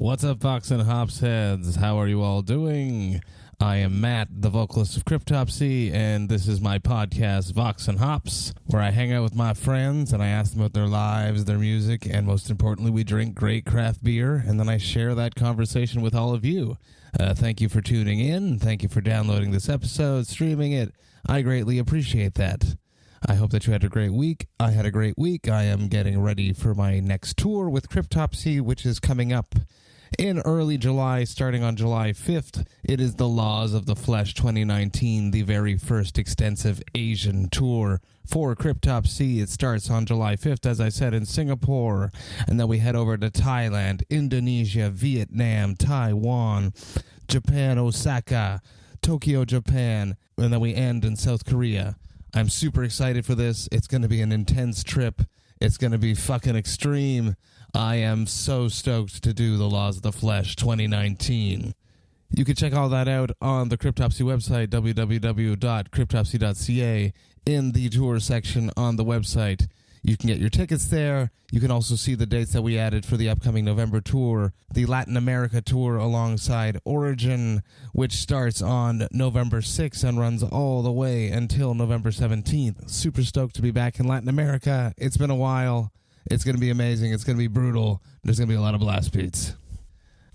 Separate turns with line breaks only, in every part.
What's up, Vox&Hops heads? How are you all doing? I am Matt, the vocalist of Cryptopsy, and this is my podcast, Vox&Hops, where I hang out with my friends and I ask them about their lives, their music, and most importantly, we drink great craft beer, and then I share that conversation with all of you. Thank you for tuning in. Thank you for downloading this episode, streaming it. I greatly appreciate that. I hope that you had a great week. I had a great week. I am getting ready for my next tour with Cryptopsy, which is coming up in early July, starting on July 5th. It is the Laws of the Flesh 2019, the very first extensive Asian tour for Cryptopsy. It starts on July 5th, as I said, in Singapore, and then we head over to Thailand, Indonesia, Vietnam, Taiwan, Japan, Osaka, Tokyo, Japan, and then we end in South Korea. I'm super excited for this. It's going to be an intense trip. It's going to be fucking extreme. I am so stoked to do the Laws of the Flesh 2019. You can check all that out on the Cryptopsy website, www.cryptopsy.ca, in the tour section on the website. You can get your tickets there. You can also see the dates that we added for the upcoming November tour, the Latin America tour alongside Origin, which starts on November 6th and runs all the way until November 17th. Super stoked to be back in Latin America. It's been a while. It's going to be amazing. It's going to be brutal. There's going to be a lot of blast beats.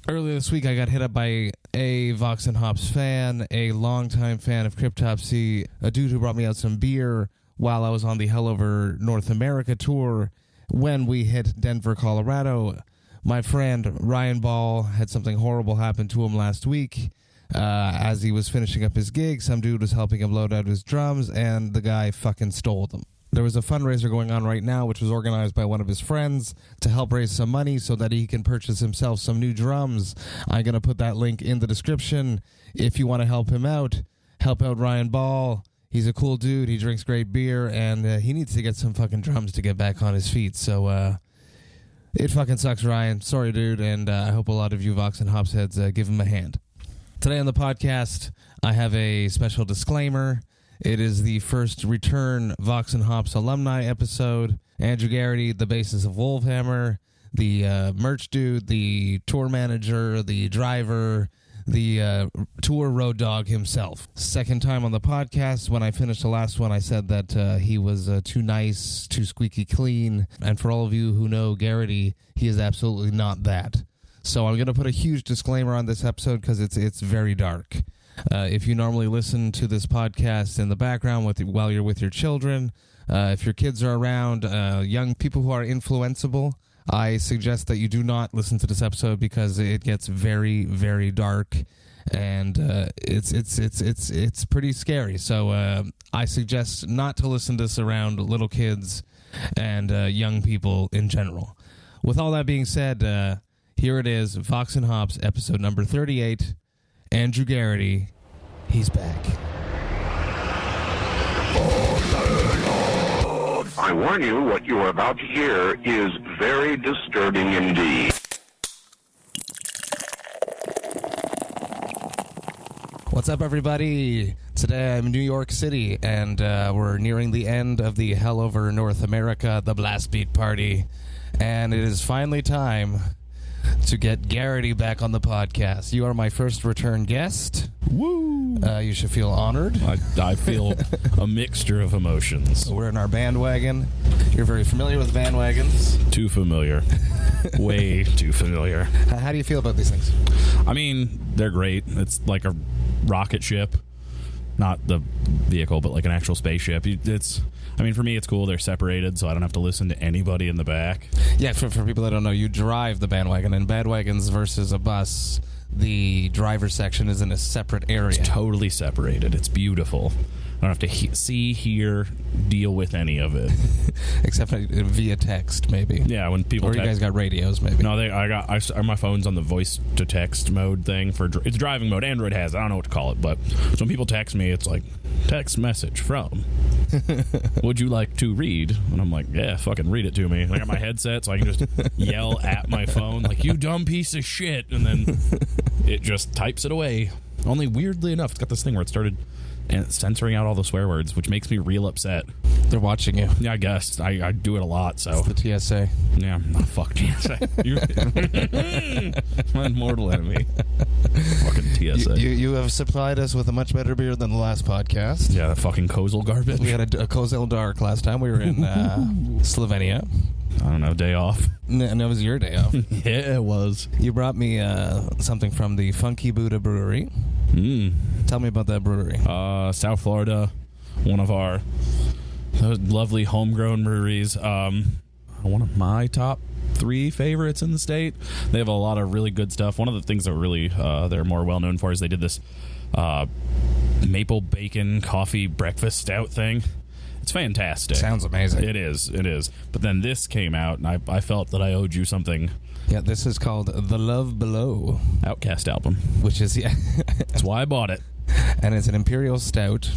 Earlier this week, I got hit up by a Vox&Hops fan, a longtime fan of Cryptopsy, a dude who brought me out some beer while I was on the Hell Over North America tour. When we hit Denver, Colorado, my friend Ryan Ball had something horrible happen to him last week. As he was finishing up his gig, some dude was helping him load out his drums, and the guy fucking stole them. There was a fundraiser going on right now, which was organized by one of his friends to help raise some money so that he can purchase himself some new drums. I'm going to put that link in the description. If you want to help him out, help out Ryan Ball. He's a cool dude. He drinks great beer, and he needs to get some fucking drums to get back on his feet. So it fucking sucks, Ryan. Sorry, dude, and I hope a lot of you Vox&Hops heads give him a hand. Today on the podcast, I have a special disclaimer. It is the first return Vox&Hops alumni episode. Andrew Gerrity, the bassist of Wolvhammer, the merch dude, the tour manager, the driver, the tour road dog himself. Second time on the podcast. When I finished the last one, I said that he was too nice, too squeaky clean. And for all of you who know Gerrity, he is absolutely not that. So I'm going to put a huge disclaimer on this episode because it's very dark. If you normally listen to this podcast in the background while you're with your children, if your kids are around, young people who are influenceable, I suggest that you do not listen to this episode because it gets very, very dark, and it's pretty scary. So I suggest not to listen to this around little kids and young people in general. With all that being said, here it is, Vox&Hops episode number 38. Andrew Gerrity, he's back.
I warn you, what you are about to hear is very disturbing indeed.
What's up, everybody? Today I'm in New York City, and we're nearing the end of the Hell Over North America, the Blast Beat Party, and it is finally time to get Gerrity back on the podcast. You are my first return guest.
Woo!
You should feel honored.
I feel a mixture of emotions.
We're in our Bandwagon. You're very familiar with Bandwagons.
Too familiar. Way too familiar.
How do you feel about these things?
I mean, they're great. It's like a rocket ship. Not the vehicle, but like an actual spaceship. I mean, for me, it's cool. They're separated, so I don't have to listen to anybody in the back.
Yeah, for people that don't know, you drive the Bandwagon. In Bandwagons versus a bus, the driver section is in a separate area.
It's totally separated. It's beautiful. I don't have to see, hear, deal with any of it.
Except via text, maybe.
Yeah, when people
Or you guys got radios, maybe.
No, my phone's on the voice-to-text mode thing. It's driving mode. Android has it. I don't know what to call it, but so when people text me, it's like, text message from. Would you like to read? And I'm like, yeah, fucking read it to me. And I got my headset, so I can just yell at my phone, like, you dumb piece of shit. And then it just types it away. Only weirdly enough, it's got this thing where it started and censoring out all the swear words, which makes me real upset.
They're watching you.
Yeah, I guess. I do it a lot, so.
It's the TSA.
Yeah, fuck TSA. My mortal enemy. Fucking TSA.
You have supplied us with a much better beer than the last podcast.
Yeah, that fucking Kozel garbage.
We had a Kozel Dark last time. We were in Slovenia.
I don't know, day off.
And it was your day off.
Yeah, it was.
You brought me something from the Funky Buddha Brewery. Tell me about that brewery.
South Florida, one of our lovely homegrown breweries. One of my top 3 favorites in the state. They have a lot of really good stuff. One of the things that really they're more well known for is they did this maple bacon coffee breakfast stout thing. It's fantastic.
Sounds amazing.
It is. But then this came out, and I felt that I owed you something.
Yeah, this is called The Love Below.
Outcast album.
Which is, yeah.
That's why I bought it.
And it's an Imperial Stout,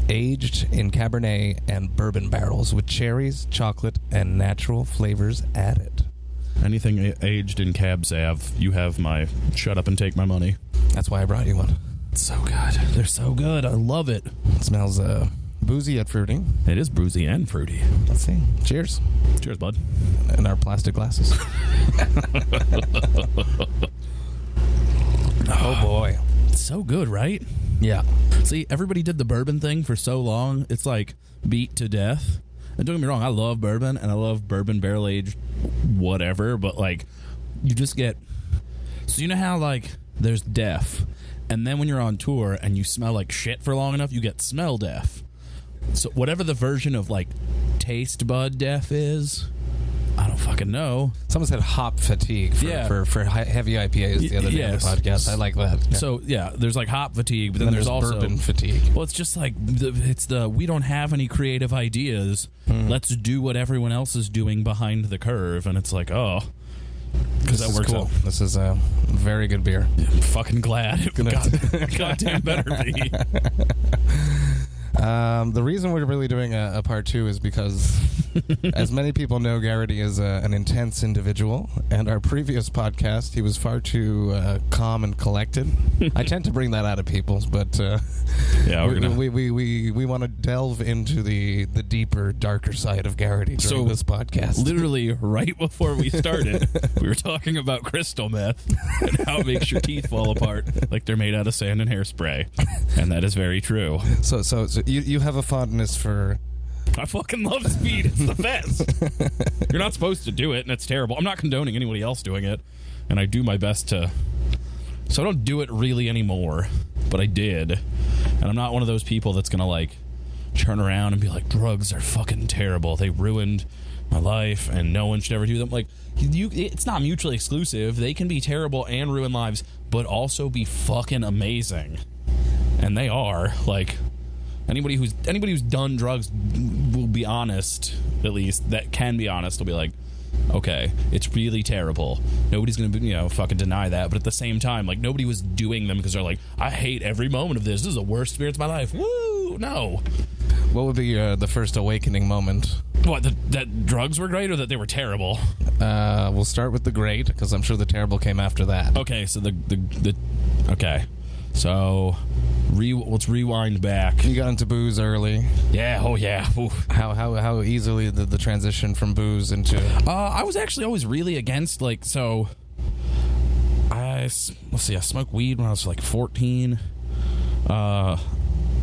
aged in Cabernet and bourbon barrels with cherries, chocolate, and natural flavors added.
Anything aged in Cab Sav, you have my shut up and take my money.
That's why I brought you one.
It's so good. They're so good. I love it.
It smells boozy yet fruity.
It is boozy and fruity.
Let's see. Cheers.
Cheers, bud.
In our plastic glasses. Oh, boy.
It's so good, right?
Yeah.
See, everybody did the bourbon thing for so long. It's like beat to death. And don't get me wrong, I love bourbon, and I love bourbon barrel-aged whatever, but, like, you just get... So you know how, like, there's deaf, and then when you're on tour and you smell like shit for long enough, you get smell deaf. So whatever the version of, like, taste bud deaf is, I don't fucking know.
Someone said hop fatigue for heavy IPAs the other day on the podcast. I like that. Yeah.
So, yeah, there's, like, hop fatigue, but then there's also...
bourbon fatigue.
Well, it's just like, we don't have any creative ideas. Let's do what everyone else is doing behind the curve. And it's like, oh... Because that works
cool. This is a very good beer.
Yeah, I'm fucking glad. Goddamn better be.
The reason we're really doing a part 2 is because, as many people know, Gerrity is an intense individual, and our previous podcast, he was far too calm and collected. I tend to bring that out of people, but
yeah,
we want to delve into the deeper, darker side of Gerrity during this podcast.
Literally, right before we started, we were talking about crystal meth and how it makes your teeth fall apart like they're made out of sand and hairspray, and that is very true.
So you have a fondness for...
I fucking love speed. It's the best. You're not supposed to do it, and it's terrible. I'm not condoning anybody else doing it, and I do my best to... So I don't do it really anymore, but I did. And I'm not one of those people that's going to, like, turn around and be like, drugs are fucking terrible. They ruined my life, and no one should ever do them. Like, it's not mutually exclusive. They can be terrible and ruin lives, but also be fucking amazing. And they are. Like... Anybody who's done drugs will be honest, at least, that can be honest, will be like, okay, it's really terrible. Nobody's going to, fucking deny that. But at the same time, like, nobody was doing them because they're like, I hate every moment of this. This is the worst experience of my life. Woo! No.
What would be the first awakening moment?
What, that drugs were great or that they were terrible?
We'll start with the great, because I'm sure the terrible came after that.
Okay, so okay. So... let's rewind back.
You got into booze early.
Yeah. Oh yeah. Oof.
How easily did the transition from booze into?
I was actually always really against, like, so. I smoked weed when I was like 14. And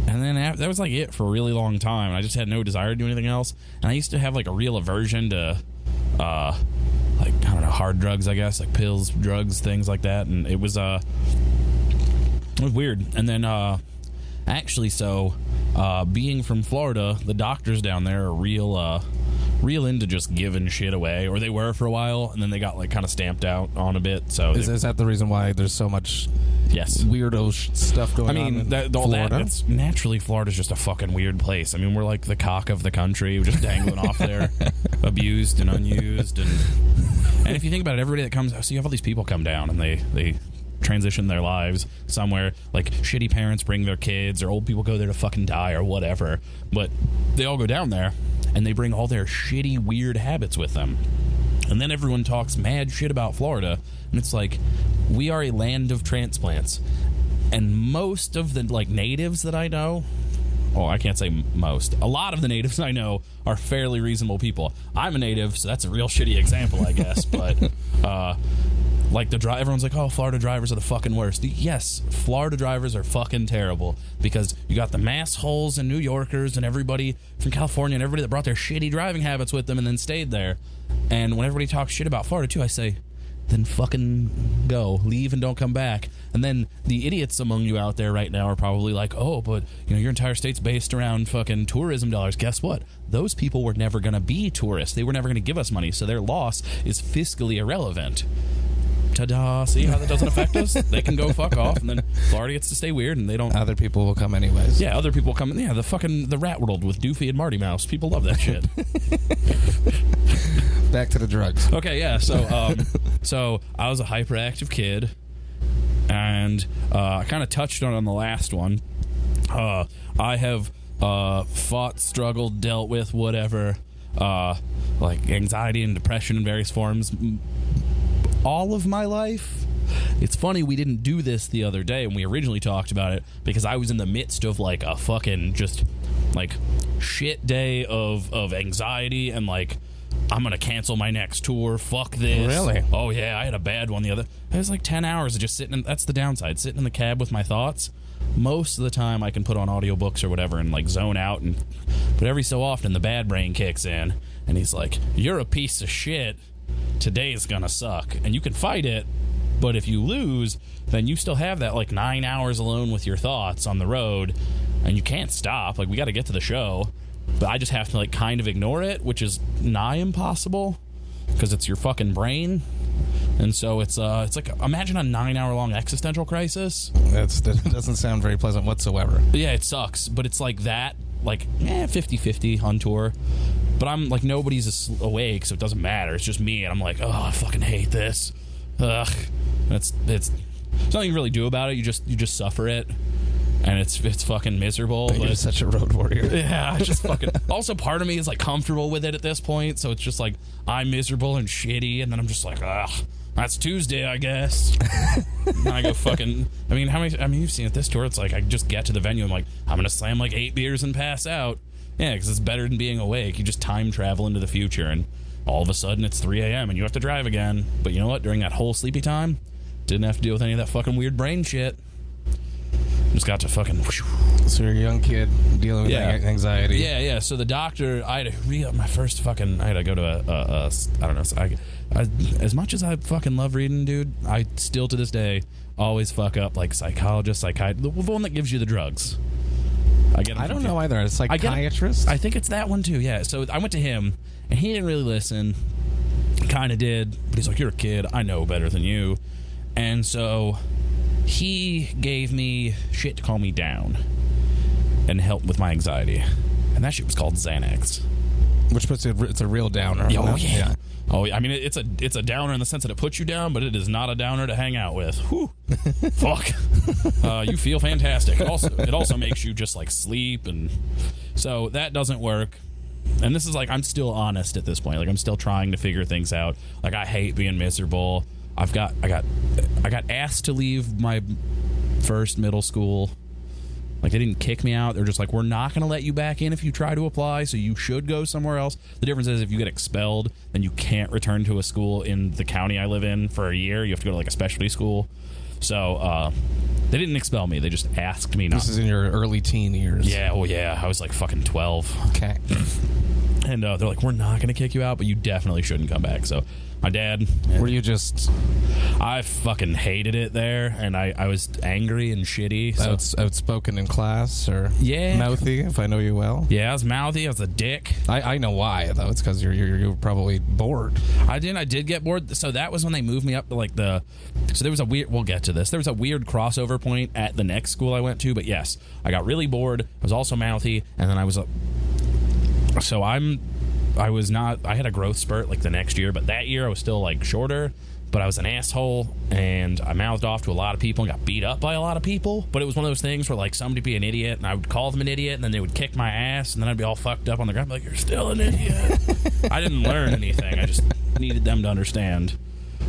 then that was like it for a really long time. I just had no desire to do anything else. And I used to have like a real aversion to, like, I don't know, hard drugs, I guess, like pills, drugs, things like that. And it was weird. And then actually, so being from Florida, the doctors down there are real into just giving shit away, or they were for a while, and then they got like kind of stamped out on a bit. So
is that the reason why there's so much weirdo stuff going on? I mean,
that's naturally, Florida's just a fucking weird place. I mean, we're like the cock of the country. We're just dangling off there, abused and unused, and if you think about it, everybody that comes, so you have all these people come down and they transition their lives somewhere. Like, shitty parents bring their kids, or old people go there to fucking die or whatever, but they all go down there and they bring all their shitty, weird habits with them. And then everyone talks mad shit about Florida, and it's like, we are a land of transplants, and most of the, like, natives that I know well, I can't say most. A lot of the natives I know are fairly reasonable people. I'm a native, so that's a real shitty example, I guess. But like everyone's like, oh, Florida drivers are the fucking worst. Yes, Florida drivers are fucking terrible because you got the mass holes and New Yorkers and everybody from California and everybody that brought their shitty driving habits with them and then stayed there. And when everybody talks shit about Florida too, I say, then fucking go, leave and don't come back. And then the idiots among you out there right now are probably like, oh, but you know your entire state's based around fucking tourism dollars. Guess what? Those people were never going to be tourists. They were never going to give us money, so their loss is fiscally irrelevant. Ta-da! See how that doesn't affect us? They can go fuck off, and then Florida gets to stay weird, and they don't.
Other people will come anyways.
Yeah, other people come. Yeah, the Rat World with Doofy and Marty Mouse. People love that shit.
Back to the drugs.
Okay, yeah. So I was a hyperactive kid, and I kind of touched on the last one. I have fought, struggled, dealt with whatever, like anxiety and depression in various forms. All of my life. It's funny we didn't do this the other day when we originally talked about it because I was in the midst of like a fucking just like shit day of anxiety and like I'm gonna cancel my next tour, fuck this.
Really?
Oh yeah, I had a bad one the other. It was like 10 hours of just sitting in, that's the downside, sitting in the cab with my thoughts. Most of the time I can put on audiobooks or whatever and like zone out, but every so often the bad brain kicks in and he's like, you're a piece of shit. Today's gonna suck, and you can fight it, but if you lose, then you still have that like 9 hours alone with your thoughts on the road, and you can't stop. Like, we got to get to the show, but I just have to like kind of ignore it, which is nigh impossible because it's your fucking brain. And so it's like, imagine a 9-hour long existential crisis.
That doesn't sound very pleasant whatsoever.
Yeah, it sucks, but it's like that, like 50-50 on tour. But I'm like, nobody's awake, so it doesn't matter. It's just me, and I'm like, oh, I fucking hate this. Ugh. There's nothing you really do about it. You just suffer it, and it's fucking miserable.
But you're such a road warrior.
Yeah, just fucking. Also, part of me is like comfortable with it at this point, so it's just like I'm miserable and shitty, and then I'm just like, ugh. That's Tuesday, I guess. And I go fucking. I mean, you've seen it this tour. It's like I just get to the venue. I'm like, I'm gonna slam like 8 beers and pass out. Yeah, because it's better than being awake. You just time travel into the future, and all of a sudden it's 3 a.m. and you have to drive again. But you know what? During that whole sleepy time, didn't have to deal with any of that fucking weird brain shit. Just got to fucking.
So you're a young kid dealing with anxiety.
Yeah. So the doctor, I had to re-up my first fucking. I had to go to I don't know. As much as I fucking love reading, dude, I still to this day always fuck up like psychologist, the one that gives you the drugs. I don't know
either. A psychiatrist?
I think it's that one too, yeah. So I went to him, and he didn't really listen. Kind of did, but he's like, you're a kid. I know better than you. And so he gave me shit to calm me down and help with my anxiety. And that shit was called Xanax.
Which puts it's a real downer.
Oh, yeah. Oh, I mean, it's a downer in the sense that it puts you down, but it is not a downer to hang out with. Whew. Fuck. You feel fantastic. It also makes you just like sleep, and so that doesn't work. And this is like, I'm still honest at this point. Like, I'm still trying to figure things out. Like, I hate being miserable. I got asked to leave my first middle school. Like, they didn't kick me out. They're just like, we're not going to let you back in if you try to apply, so you should go somewhere else. The difference is if you get expelled, then you can't return to a school in the county I live in for a year. You have to go to, like, a specialty school. So, they didn't expel me. They just asked me not.
This is in your early teen years.
Yeah, oh, yeah. I was, like, fucking 12.
Okay.
And they're like, we're not going to kick you out, but you definitely shouldn't come back. So my dad...
Were you just...
I fucking hated it there, and I was angry and shitty. So.
Outspoken in class, or
yeah,
mouthy, if I know you well?
Yeah, I was mouthy. I was a dick.
I know why, though. It's because you were probably bored.
I did get bored. So that was when they moved me up to, like, So there was a weird... We'll get to this. There was a weird crossover point at the next school I went to, but yes, I got really bored. I was also mouthy, and then I was... So I had a growth spurt like the next year, but that year I was still like shorter, but I was an asshole, and I mouthed off to a lot of people and got beat up by a lot of people. But it was one of those things where like somebody would be an idiot and I would call them an idiot, and then they would kick my ass, and then I'd be all fucked up on the ground like, you're still an idiot. I didn't learn anything. I just needed them to understand.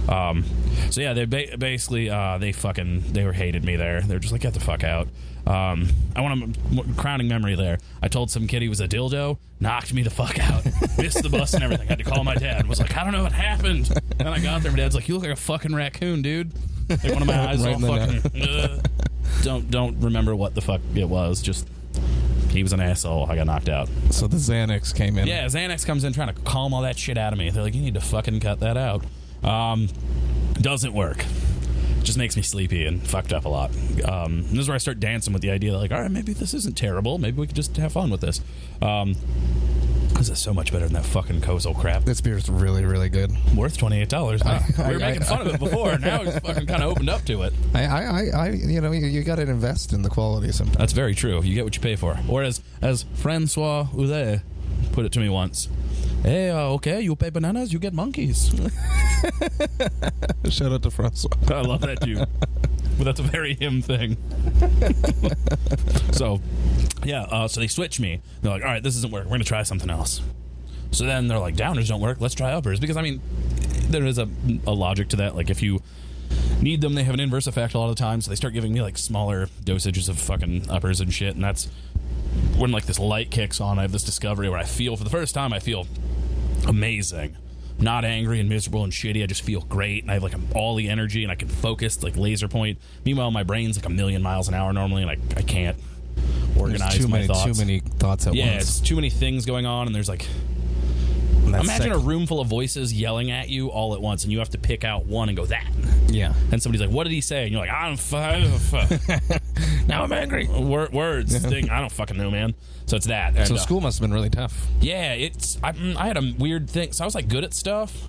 So yeah, they basically they hated me there. They're just like, get the fuck out. I want a crowning memory there. I told some kid he was a dildo, knocked me the fuck out, missed the bus and everything. I had to call my dad. Was like, I don't know what happened. And I got there. My dad's like, you look like a fucking raccoon, dude. Like one of my eyes
Right
all fucking. Don't remember what the fuck it was. Just he was an asshole. I got knocked out.
So the Xanax came in.
Yeah, Xanax comes in trying to calm all that shit out of me. They're like, you need to fucking cut that out. Doesn't work. Just makes me sleepy and fucked up a lot. And this is where I start dancing with the idea that, like, all right, maybe this isn't terrible. Maybe we could just have fun with this. This is so much better than that fucking Kozel crap.
This beer's really, really good.
Worth $28. We were making fun of it before. Now it's fucking kind of opened up to it.
You got to invest in the quality sometimes.
That's very true. You get what you pay for. Or as Francois Oudet put it to me once, hey, okay, you pay bananas, you get monkeys.
Shout out to Francois.
I love that too. But that's a very him thing. So, yeah, so they switch me. They're like, all right, this isn't working. We're going to try something else. So then they're like, downers don't work. Let's try uppers. Because, I mean, there is a logic to that. Like, if you need them, they have an inverse effect a lot of the time. So they start giving me, like, smaller dosages of fucking uppers and shit. And that's when, like, this light kicks on. I have this discovery where for the first time, I feel amazing. Not angry and miserable and shitty. I just feel great, and I have like all the energy, and I can focus like laser point. Meanwhile, my brain's like a million miles an hour normally, and I can't organize my thoughts.
Too many thoughts at once.
Yeah, it's too many things going on, and there's like imagine a room full of voices yelling at you all at once, and you have to pick out one and go that.
Yeah.
And somebody's like, "What did he say?" And you're like, "I don't
now I'm angry.
Words. Thing. I don't fucking know, man." So it's that. And,
so school must have been really tough.
Yeah, I had a weird thing. So I was like good at stuff,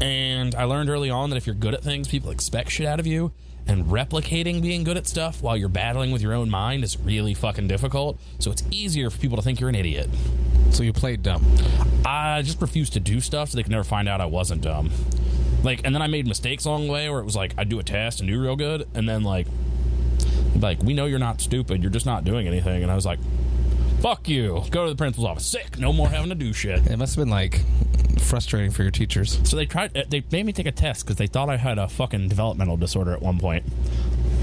and I learned early on that if you're good at things, people expect shit out of you. And replicating being good at stuff while you're battling with your own mind is really fucking difficult. So it's easier for people to think you're an idiot.
So you played dumb.
I just refused to do stuff so they could never find out I wasn't dumb. Like, and then I made mistakes along the way where it was like I'd do a test and do real good, and then like we know you're not stupid, you're just not doing anything. And I was like, fuck you, go to the principal's office, sick, no more having to do shit.
It must have been like frustrating for your teachers.
So they made me take a test because they thought I had a fucking developmental disorder at one point,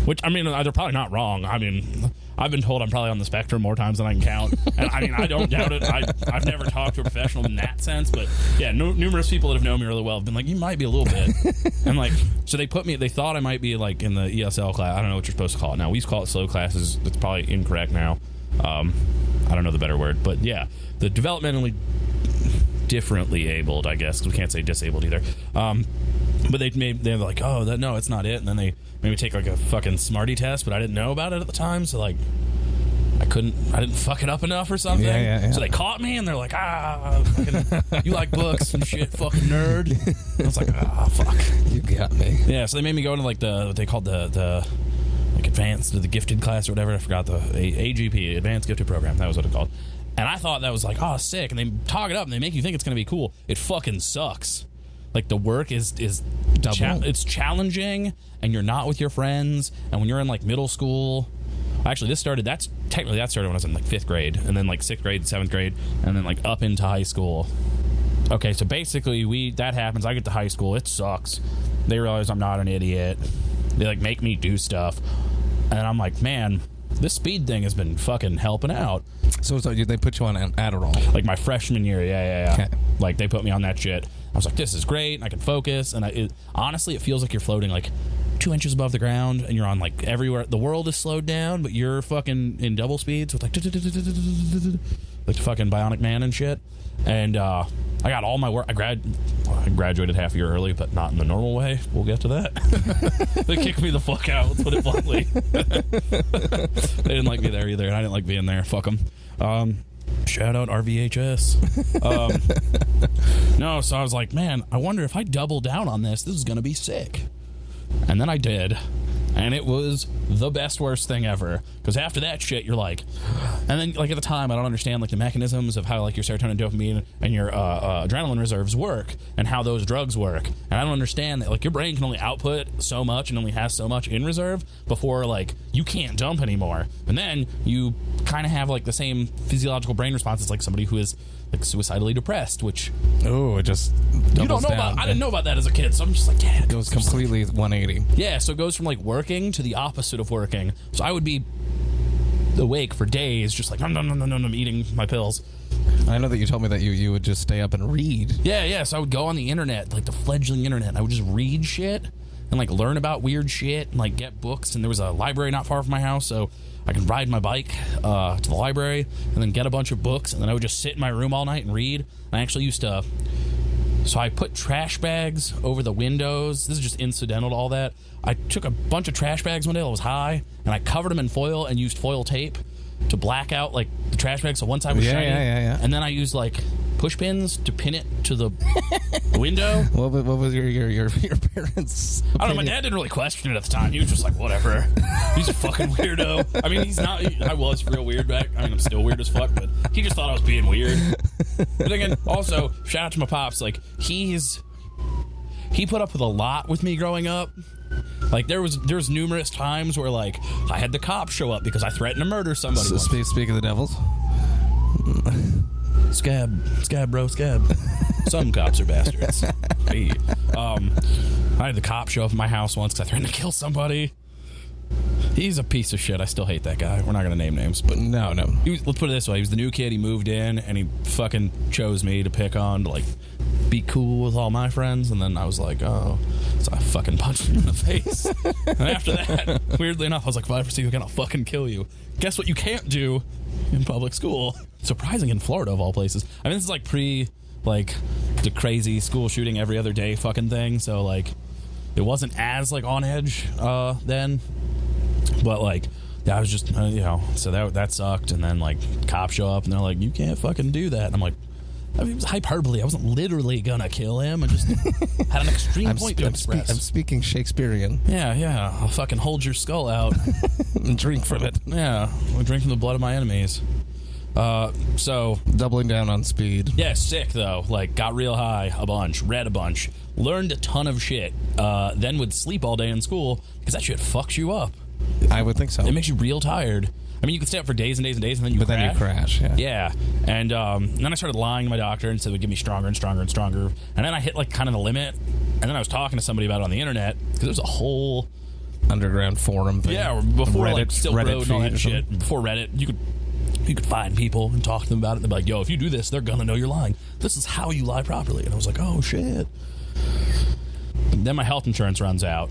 which, I mean, they're probably not wrong. I mean, I've been told I'm probably on the spectrum more times than I can count, and I mean, I don't doubt it. I've never talked to a professional in that sense, but yeah, numerous people that have known me really well have been like, you might be a little bit. And like, so they thought I might be like in the ESL class. I don't know what you're supposed to call it now. We used to call it slow classes. That's probably incorrect now. I don't know the better word, but yeah, the differently abled, I guess, 'cause we can't say disabled either. But they're like, oh, no, it's not it. And then they made me take like a fucking Smarty test, but I didn't know about it at the time, so like I didn't fuck it up enough or something.
Yeah.
So they caught me, and they're like, fucking, you like books and shit, fucking nerd. And I was like, fuck.
You got me.
Yeah, so they made me go into like what they called the like advanced, the gifted class or whatever. I forgot the AGP, Advanced Gifted Program. That was what it called. And I thought that was like, oh, sick. And they talk it up and they make you think it's going to be cool. It fucking sucks. Like, the work is it's challenging, and you're not with your friends. And when you're in like middle school, actually that started when I was in like 5th grade, and then like 6th grade, 7th grade, and then like up into high school. Okay, so basically that happens. I get to high school. It sucks. They realize I'm not an idiot. They like make me do stuff. And I'm like, man, this speed thing has been fucking helping out.
So they put you on Adderall?
Like my freshman year, yeah.
Okay.
Like they put me on that shit. I was like, this is great, and I can focus. And honestly, it feels like you're floating like 2 inches above the ground, and you're on like everywhere. The world is slowed down, but you're fucking in double speed, so it's like the fucking Bionic Man and shit. And I got all my work. I graduated half a year early, but not in the normal way. We'll get to that. They kicked me the fuck out. Let's put it bluntly. They didn't like me there either, and I didn't like being there. Fuck them. Shout out RVHS. No, so I was like, man, I wonder if I double down on this is going to be sick. And then I did. And it was the best worst thing ever, because after that shit you're like, and then like at the time I don't understand like the mechanisms of how like your serotonin, dopamine, and your adrenaline reserves work and how those drugs work, and I don't understand that like your brain can only output so much and only has so much in reserve before like you can't dump anymore, and then you kind of have like the same physiological brain responses like somebody who is like suicidally depressed, which
it just
you don't know about. I didn't know about that as a kid, so I'm just like, yeah,
it goes completely 180.
Yeah, so it goes from like working to the opposite of working. So I would be awake for days, just like I'm eating my pills.
I know that you told me that you would just stay up and read.
Yeah. So I would go on the internet, like the fledgling internet. I would just read shit and like learn about weird shit and like get books. And there was a library not far from my house, so I could ride my bike to the library and then get a bunch of books, and then I would just sit in my room all night and read. And I actually used to... So I put trash bags over the windows. This is just incidental to all that. I took a bunch of trash bags one day while I was high, and I covered them in foil and used foil tape to black out like the trash bag so one side was shiny.
Yeah.
And then I used like push pins to pin it to the window.
What was your parents'
I don't know. My dad didn't really question it at the time. He was just like, whatever. He's a fucking weirdo. I mean, he's not. I was real weird back. I mean, I'm still weird as fuck, but he just thought I was being weird. But again, also shout out to my pops. Like he put up with a lot with me growing up. Like there's numerous times where like I had the cops show up because I threatened to murder somebody.
So speak of the devils.
Scab, bro, scab. Some cops are bastards. Hey. I had the cop show up at my house once because I threatened to kill somebody. He's a piece of shit. I still hate that guy. We're not going to name names, but...
No.
Let's put it this way. He was the new kid. He moved in, and he fucking chose me to pick on, to, like, be cool with all my friends, and then I was like, oh... So I fucking punched him in the face. And after that, weirdly enough, I was like, if I ever see you again, I'll fucking kill you. Guess what you can't do in public school? Surprising in Florida, of all places. I mean, this is, like, like, the crazy school shooting every other day fucking thing, so, like, it wasn't as, like, on edge then. But, like, I was just, so that sucked. And then, like, cops show up and they're like, you can't fucking do that. And I'm like, I mean, it was hyperbole. I wasn't literally gonna kill him. I just had an extreme point to express.
I'm speaking Shakespearean.
Yeah. I'll fucking hold your skull out.
And drink from it.
Yeah. I'll drink from the blood of my enemies. So
doubling down on speed.
Yeah, sick though. Like, got real high a bunch, read a bunch, learned a ton of shit, then would sleep all day in school because that shit fucks you up.
I would think so.
It makes you real tired. I mean, you could stay up for days and days and days, and then you crash.
Then you crash, yeah.
Yeah. And then I started lying to my doctor and said it would get me stronger and stronger and stronger. And then I hit, like, kind of the limit. And then I was talking to somebody about it on the internet, because there was a whole...
underground forum thing.
Yeah, before,
Reddit,
like, Silk
Reddit
Road and all that
feed
shit. Before Reddit, you could find people and talk to them about it. And they'd be like, yo, if you do this, they're gonna know you're lying. This is how you lie properly. And I was like, oh, shit. And then my health insurance runs out.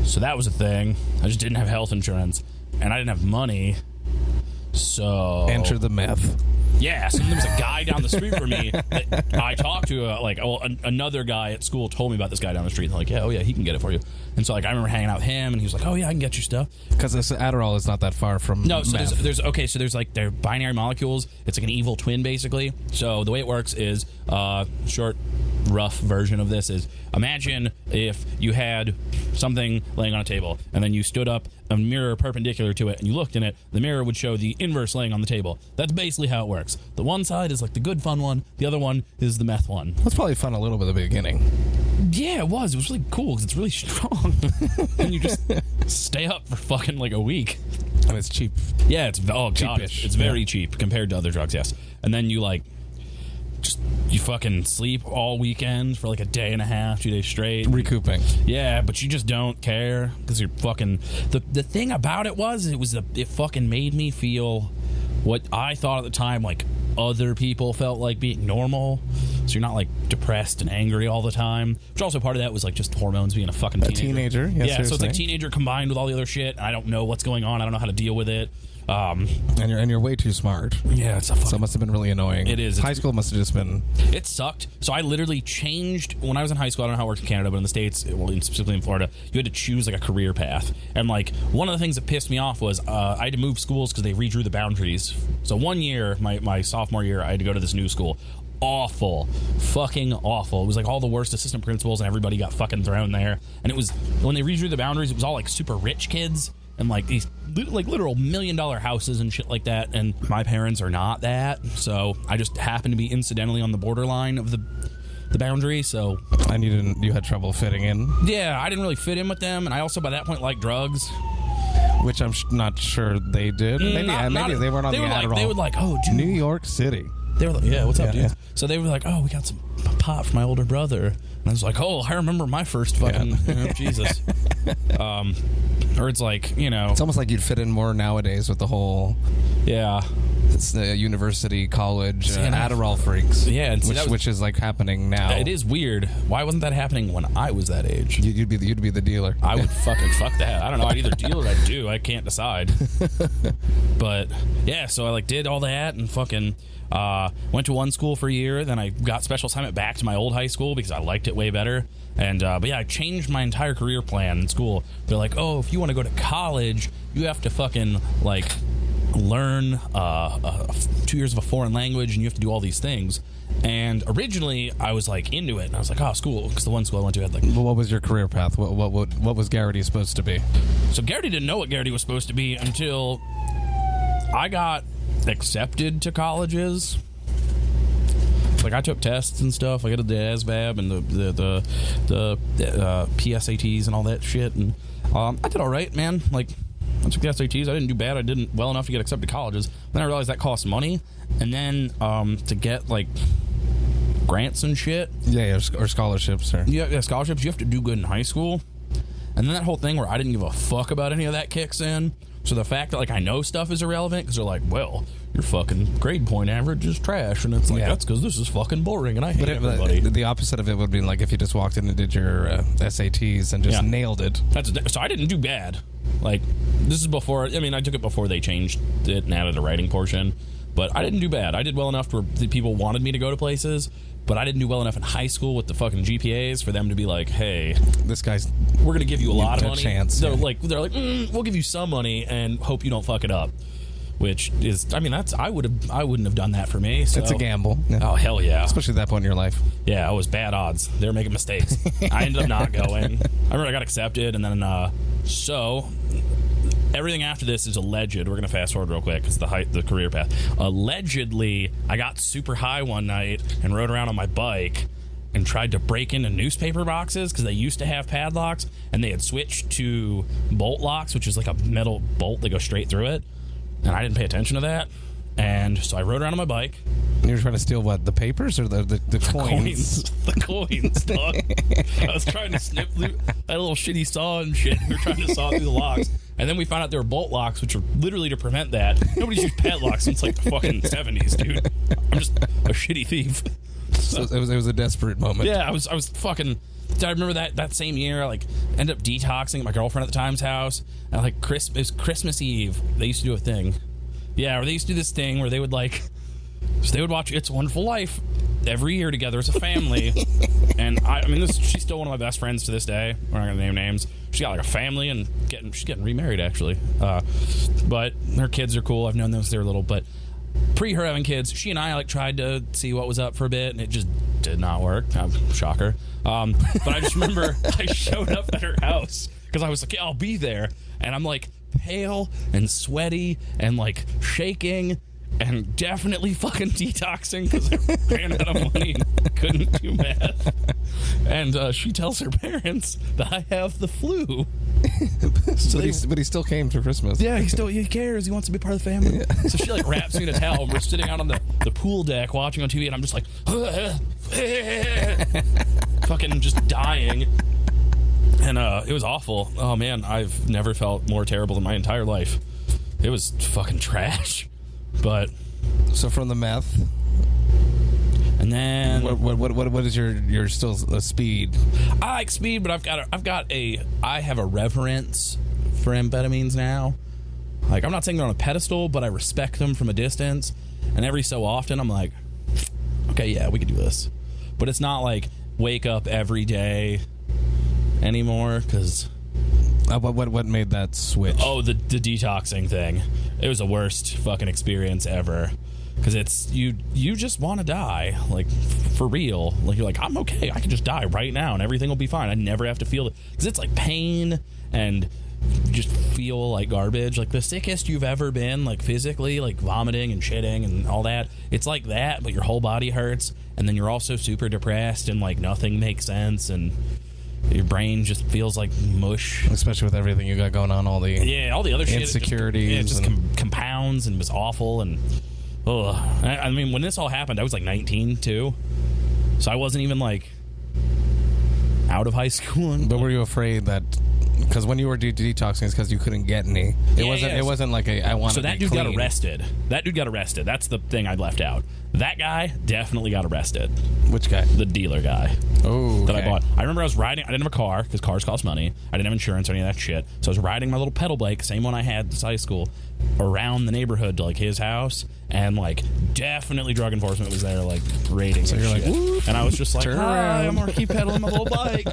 So that was a thing. I just didn't have health insurance, and I didn't have money. So
enter the meth.
Yeah, so there was a guy down the street from me that I talked to. Another guy at school told me about this guy down the street. And they're like, he can get it for you. And so, like, I remember hanging out with him, and he was like, oh yeah, I can get you stuff.
Because this Adderall is not that far from
no. So
meth.
there's like they're binary molecules. It's like an evil twin, basically. So the way it works is short, rough version of this is, imagine if you had something laying on a table, and then you stood up, a mirror perpendicular to it, and you looked in it. The mirror would show the inverse laying on the table. That's basically how it works. The one side is like the good fun one. The other one is the meth one.
That's probably fun a little bit at the beginning.
Yeah, it was. It was really cool because it's really strong. And you just stay up for fucking like a week.
And it's cheap.
Yeah, it's cheapish. It's very cheap compared to other drugs, yes. And then you like you fucking sleep all weekend for like a day and a half, 2 days straight.
Recouping.
Yeah, but you just don't care because you're fucking... The thing about it it fucking made me feel what I thought at the time, like, other people felt like being normal. So you're not, like, depressed and angry all the time. Which also part of that was, like, just hormones, being a fucking teenager.
Yeah,
seriously. So it's like teenager combined with all the other shit. And I don't know what's going on. I don't know how to deal with it. And
you're way too smart.
Yeah, so it
must have been really annoying.
It is.
High school must have just been...
It sucked. So I literally changed... When I was in high school, I don't know how it works in Canada, but in the States, well, specifically in Florida, you had to choose, like, a career path. And, like, one of the things that pissed me off was I had to move schools because they redrew the boundaries. So one year, my sophomore year, I had to go to this new school. awful. Fucking awful. It was like all the worst assistant principals and everybody got fucking thrown there. And it was, when they redrew the boundaries, it was all like super rich kids and like these like literal $1 million houses and shit like that. And my parents are not that. So I just happened to be incidentally on the borderline of the boundary. So
you had trouble fitting in.
Yeah, I didn't really fit in with them. And I also by that point liked drugs.
Which I'm not sure they did. Maybe they weren't on the Adderall.
They would like, oh, dude.
New York City.
They were like, yeah, what's up, dude?
Yeah.
So they were like, oh, we got some pot for my older brother. And I was like, oh, I remember my first fucking, Jesus. Or it's like,
It's almost like you'd fit in more nowadays with the whole...
Yeah.
It's the university, college, Adderall freaks.
Yeah.
Which is like happening now.
It is weird. Why wasn't that happening when I was that age?
You'd be the dealer.
I would fucking fuck that. I don't know. I'd either deal or I'd do. I can't decide. But, yeah, so I like did all that and fucking... went to one school for a year, then I got special assignment back to my old high school because I liked it way better. And but yeah, I changed my entire career plan in school. They're like, oh, if you want to go to college, you have to fucking like learn 2 years of a foreign language, and you have to do all these things. And originally, I was like into it, and I was like, oh, school, because the one school I went to had like.
What was your career path? What was Gerrity supposed to be?
So Gerrity didn't know what Gerrity was supposed to be until I got accepted to colleges. Like I took tests and stuff. I got the ASVAB and the PSATs and all that shit, and I did all right, man. Like I took the SATs. I didn't do bad. I didn't well enough to get accepted to colleges. Then I realized that costs money, and then to get like grants and shit.
Yeah, or scholarships.
Yeah, scholarships. You have to do good in high school, and then that whole thing where I didn't give a fuck about any of that kicks in. So the fact that like I know stuff is irrelevant because they're like, well, your fucking grade point average is trash, and it's like that's because this is fucking boring, and I hate everybody.
The opposite of it would be like if you just walked in and did your SATs and just nailed it.
So I didn't do bad. Like this is before. I mean, I took it before they changed it and added a writing portion, but I didn't do bad. I did well enough where the people wanted me to go to places. But I didn't do well enough in high school with the fucking GPAs for them to be like, "Hey, we're going to give you a lot of money."
Chance,
they're like, "We'll give you some money and hope you don't fuck it up." Which is, I mean, I wouldn't have done that for me. So.
It's a gamble. Yeah.
Oh hell yeah!
Especially at that point in your life.
Yeah, it was bad odds. They were making mistakes. I ended up not going. I remember I got accepted, and then so. Everything after this is alleged. We're going to fast forward real quick because the career path. Allegedly, I got super high one night and rode around on my bike and tried to break into newspaper boxes because they used to have padlocks and they had switched to bolt locks, which is like a metal bolt that goes straight through it. And I didn't pay attention to that. And so I rode around on my bike.
You were trying to steal what? The papers or the coins?
The coins, dog. I was trying to snip through that little shitty saw and shit. We were trying to saw through the locks. And then we found out there were bolt locks, which are literally to prevent that. Nobody's used padlocks since like the fucking 70s, dude. I'm just a shitty thief.
So it was a desperate moment.
Yeah, I was fucking. I remember that same year, I like ended up detoxing at my girlfriend at the time's house. And like it was Christmas Eve. They used to do a thing. Yeah, or they used to do this thing where they would like. So they would watch It's a Wonderful Life every year together as a family. And I mean, she's still one of my best friends to this day. We're not going to name names. She's got like a family and she's getting remarried, actually. But her kids are cool. I've known them since they were little. But pre her having kids, she and I like tried to see what was up for a bit, and it just did not work. Shocker. But I just remember I showed up at her house because I was like, yeah, I'll be there. And I'm like pale and sweaty and like shaking. And definitely fucking detoxing because I ran out of money and couldn't do math. And she tells her parents that I have the flu.
So but he still came for Christmas.
Yeah, he cares. He wants to be part of the family. Yeah. So she like wraps me in a towel. And we're sitting out on the pool deck watching on TV, and I'm just like, fucking just dying. And it was awful. Oh man, I've never felt more terrible in my entire life. It was fucking trash. But
so from the meth,
and then
what is your still speed?
I like speed, but I have a reverence for amphetamines now. Like I'm not saying they're on a pedestal, but I respect them from a distance. And every so often, I'm like, okay, yeah, we could do this. But it's not like wake up every day anymore because.
What made that switch?
Oh, the detoxing thing. It was the worst fucking experience ever. because it's you just want to die, like for real. Like you're like, I'm okay, I can just die right now and everything will be fine. I never have to feel it, because it's like pain and just feel like garbage. Like the sickest you've ever been, like physically, like vomiting and shitting and all that, it's like that, but your whole body hurts, and then you're also super depressed and like nothing makes sense, and your brain just feels like mush,
especially with everything you got going on, all the
other shit,
insecurities,
it just compounds and was awful. And I mean, when this all happened, I was like 19 too, so I wasn't even like out of high school.
But were you afraid that, because when you were detoxing, it's because you couldn't get any? It wasn't like I want to.
So that dude got arrested. That's the thing I left out. That guy definitely got arrested.
Which guy?
The dealer guy.
Oh, okay.
That I bought. I remember I was riding. I didn't have a car because cars cost money. I didn't have insurance or any of that shit. So I was riding my little pedal bike, same one I had in high school, around the neighborhood to like his house, and like definitely drug enforcement was there, like raiding. So you're like, whoop, and I was just like, hi, I'm gonna keep pedaling my little bike.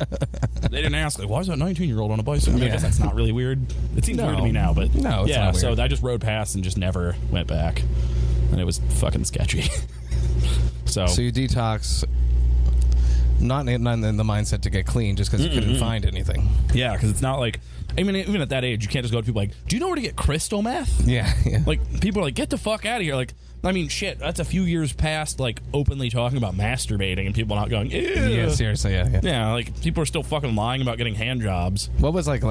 They didn't ask like, why is that 19-year-old on a bicycle? I mean, I guess that's not really weird. It seems weird to me now, but
no, it's not weird.
So I just rode past and just never went back, and it was fucking sketchy. So
you detox, not in the mindset to get clean, just because you couldn't find anything.
Yeah, because it's not like, I mean, even at that age, you can't just go to people like, do you know where to get crystal meth?
Yeah.
Like, people are like, get the fuck out of here. Like, I mean, shit, that's a few years past, like, openly talking about masturbating and people not going, ew.
Yeah, seriously, yeah.
Yeah, like, people are still fucking lying about getting hand jobs.
What was, like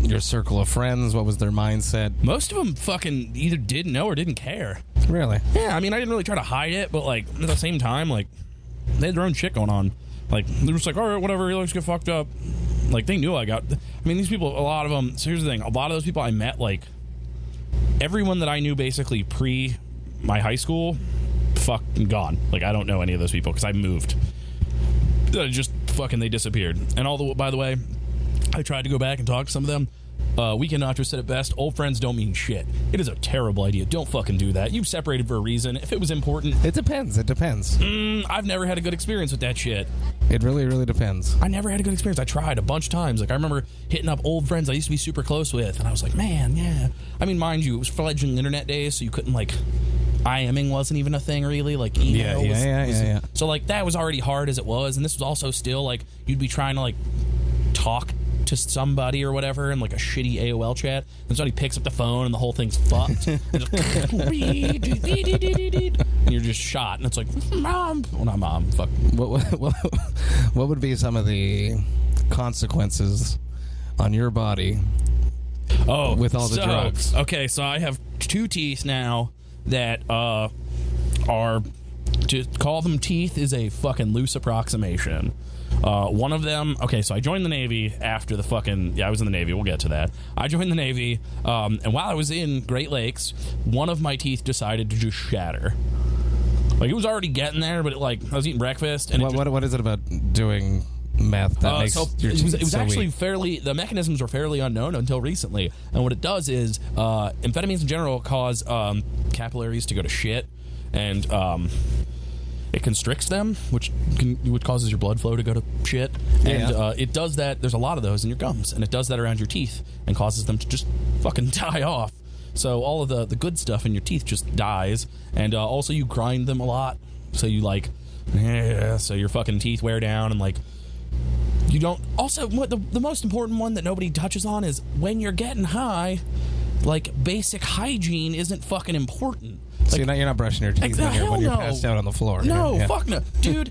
your circle of friends? What was their mindset?
Most of them fucking either didn't know or didn't care.
Really?
Yeah, I mean, I didn't really try to hide it, but, like, at the same time, like, they had their own shit going on. Like, they're just like, all right, whatever, let's get fucked up. Like, they knew I mean, these people, a lot of them, so here's the thing, a lot of those people I met, like, everyone that I knew basically pre my high school, fucking gone. Like, I don't know any of those people because I moved. Just fucking, they disappeared. And by the way, I tried to go back and talk to some of them. Weekend Nacho said it best, old friends don't mean shit. It is a terrible idea. Don't fucking do that. You've separated for a reason. If it was important...
It depends.
I've never had a good experience with that shit.
It really, really depends.
I never had a good experience. I tried a bunch of times. Like, I remember hitting up old friends I used to be super close with, and I was like, man, yeah. I mean, mind you, it was fledgling internet days, so you couldn't, like... IMing wasn't even a thing, really. Like, email was... So, like, that was already hard as it was, and this was also still, like, you'd be trying to, like, talk to somebody or whatever in like a shitty AOL chat, and somebody picks up the phone and the whole thing's fucked, and, and you're just shot, and it's like, mom, well, not mom, fuck.
What would be some of the consequences on your body with all the drugs?
Okay, so I have 2 teeth now that are, to call them teeth is a fucking loose approximation. One of them, okay, so I joined the Navy after I was in the Navy, we'll get to that. I joined the Navy, and while I was in Great Lakes, one of my teeth decided to just shatter. Like, it was already getting there, but I was eating breakfast, and
what is it about doing meth that makes your teeth
it was
so
actually
weak?
the mechanisms were fairly unknown until recently, and what it does is, amphetamines in general cause capillaries to go to shit, and it constricts them, which causes your blood flow to go to shit. And it does that. There's a lot of those in your gums, and it does that around your teeth and causes them to just fucking die off. So all of the good stuff in your teeth just dies. And also you grind them a lot. So you so your fucking teeth wear down, and like you don't. Also, what the most important one that nobody touches on is when you're getting high, like basic hygiene isn't fucking important.
So you're not brushing your teeth when you're passed out on the floor.
No, fuck no. Dude,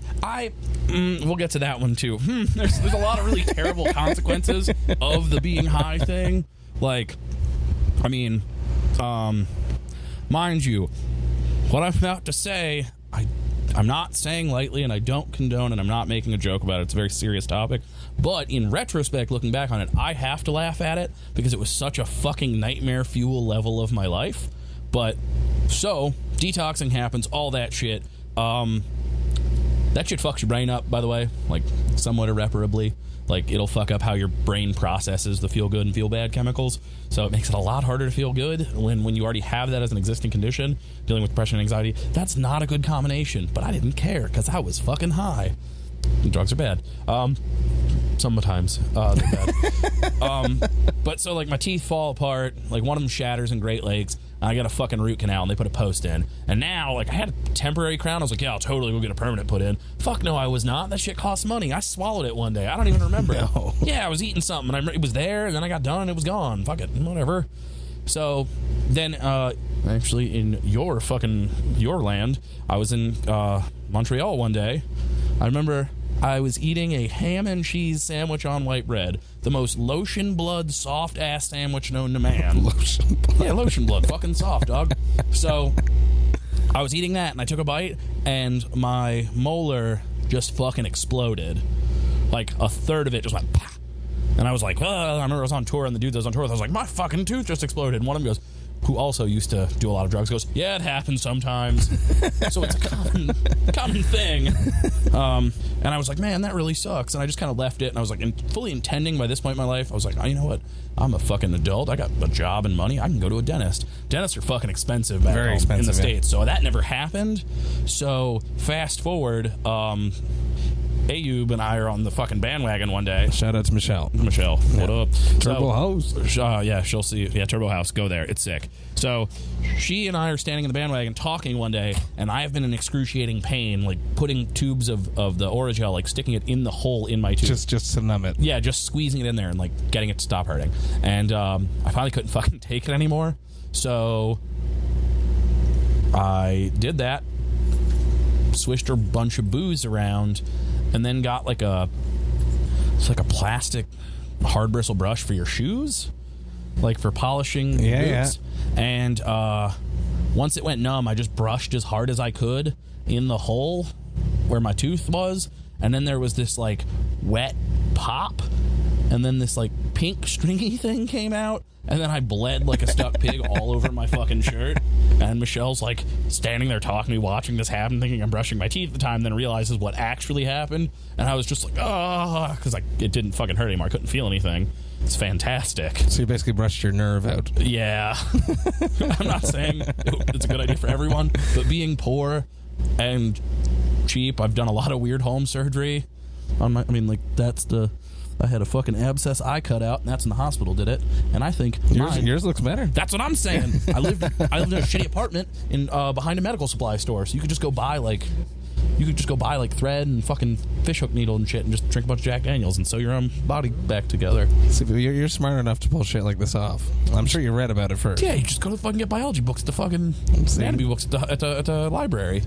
we'll get to that one too. There's a lot of really terrible consequences of the being high thing. Like, I mean, mind you, what I'm about to say, I'm not saying lightly, and I don't condone, and I'm not making a joke about it. It's a very serious topic. But in retrospect, looking back on it, I have to laugh at it because it was such a fucking nightmare fuel level of my life. But, so, detoxing happens, all that shit. That shit fucks your brain up, by the way, like, somewhat irreparably. Like, it'll fuck up how your brain processes the feel good and feel bad chemicals. So it makes it a lot harder to feel good when you already have that as an existing condition, dealing with depression and anxiety. That's not a good combination, but I didn't care because I was fucking high. And drugs are bad. Sometimes they're bad. But so, like, my teeth fall apart. Like, one of them shatters in Great Lakes. and I got a fucking root canal, and they put a post in. And now, like, I had a temporary crown. I was like, yeah, I'll totally go get a permanent put in. Fuck no, I was not. That shit costs money. I swallowed it one day. I don't even remember.
No.
Yeah, I was eating something, and it was there, and then I got done, and it was gone. Fuck it, whatever. So then, actually, in your land, I was in Montreal one day. I remember I was eating a ham and cheese sandwich on white bread. The most lotion blood, soft ass sandwich known to man.
Lotion blood.
Yeah, lotion blood. Fucking soft, dog. So I was eating that, and I took a bite, and my molar just fucking exploded. Like, a third of it just went, pah. And I was like, I remember I was on tour, and the dude that was on tour, I was like, my fucking tooth just exploded. And one of them goes, who also used to do a lot of drugs, goes, yeah, it happens sometimes. So it's a common thing. And I was like, man, that really sucks. And I just kind of left it, and I was like, fully intending by this point in my life, I was like, oh, you know what? I'm a fucking adult. I got a job and money. I can go to a dentist. Dentists are fucking expensive back
Very
home
expensive,
in the
yeah.
States. So that never happened. So fast forward, Ayub and I are on the fucking bandwagon one day.
Shout out to Michelle.
Michelle, what up?
Turbo House.
Yeah, she'll see. Yeah, Turbo House. Go there. It's sick. So she and I are standing in the bandwagon talking one day, and I have been in excruciating pain, like putting tubes of the Orajel, like sticking it in the hole in my tooth.
Just to numb it.
Yeah, just squeezing it in there and like getting it to stop hurting. And I finally couldn't fucking take it anymore. So I did that, swished a bunch of booze around, and then got like it's like a plastic hard bristle brush for your shoes, like for polishing boots.
Yeah.
And once it went numb, I just brushed as hard as I could in the hole where my tooth was, and then there was this like wet pop, and then this like pink stringy thing came out, and then I bled like a stuck pig all over my fucking shirt. And Michelle's like standing there talking to me, watching this happen, thinking I'm brushing my teeth at the time, then realizes what actually happened. And I was just like, because like it didn't fucking hurt anymore. I couldn't feel anything. It's fantastic.
So you basically brushed your nerve out.
Yeah. I'm not saying it's a good idea for everyone, but being poor and cheap, I've done a lot of weird home surgery on my, I had a fucking abscess I cut out, and that's in the hospital did it. And I think
yours looks better.
That's what I'm saying. I lived in a shitty apartment in behind a medical supply store, so you could just go buy like thread and fucking fishhook needle and shit, and just drink a bunch of Jack Daniels and sew your own body back together.
See, but you're smart enough to pull shit like this off. I'm sure you read about it first.
Yeah, you just go to fucking get biology books at the fucking anatomy books at the library.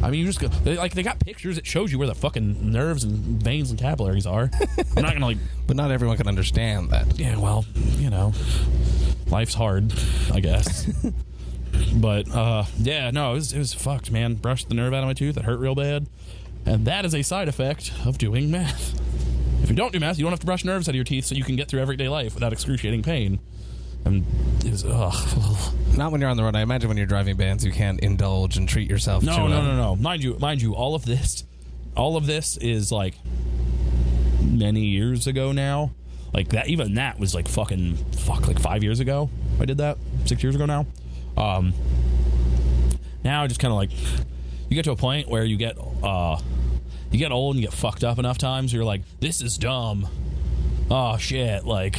I mean, you just go, they got pictures. It shows you where the fucking nerves and veins and capillaries are. I'm not gonna
But not everyone can understand that.
Yeah, well, life's hard, I guess. But yeah, no, it was fucked, man. Brushed the nerve out of my tooth. It hurt real bad, and that is a side effect of doing meth. If you don't do meth, you don't have to brush nerves out of your teeth, so you can get through everyday life without excruciating pain. And it was
Not when you're on the road. I imagine when you're driving bands, you can't indulge and treat yourself.
No. Mind you, all of this is like many years ago now. Like that, even that was like like 5 years ago. I did that 6 years ago now. Now I just kind of like, you get to a point where you get old and you get fucked up enough times. You're like, this is dumb. Oh shit, like.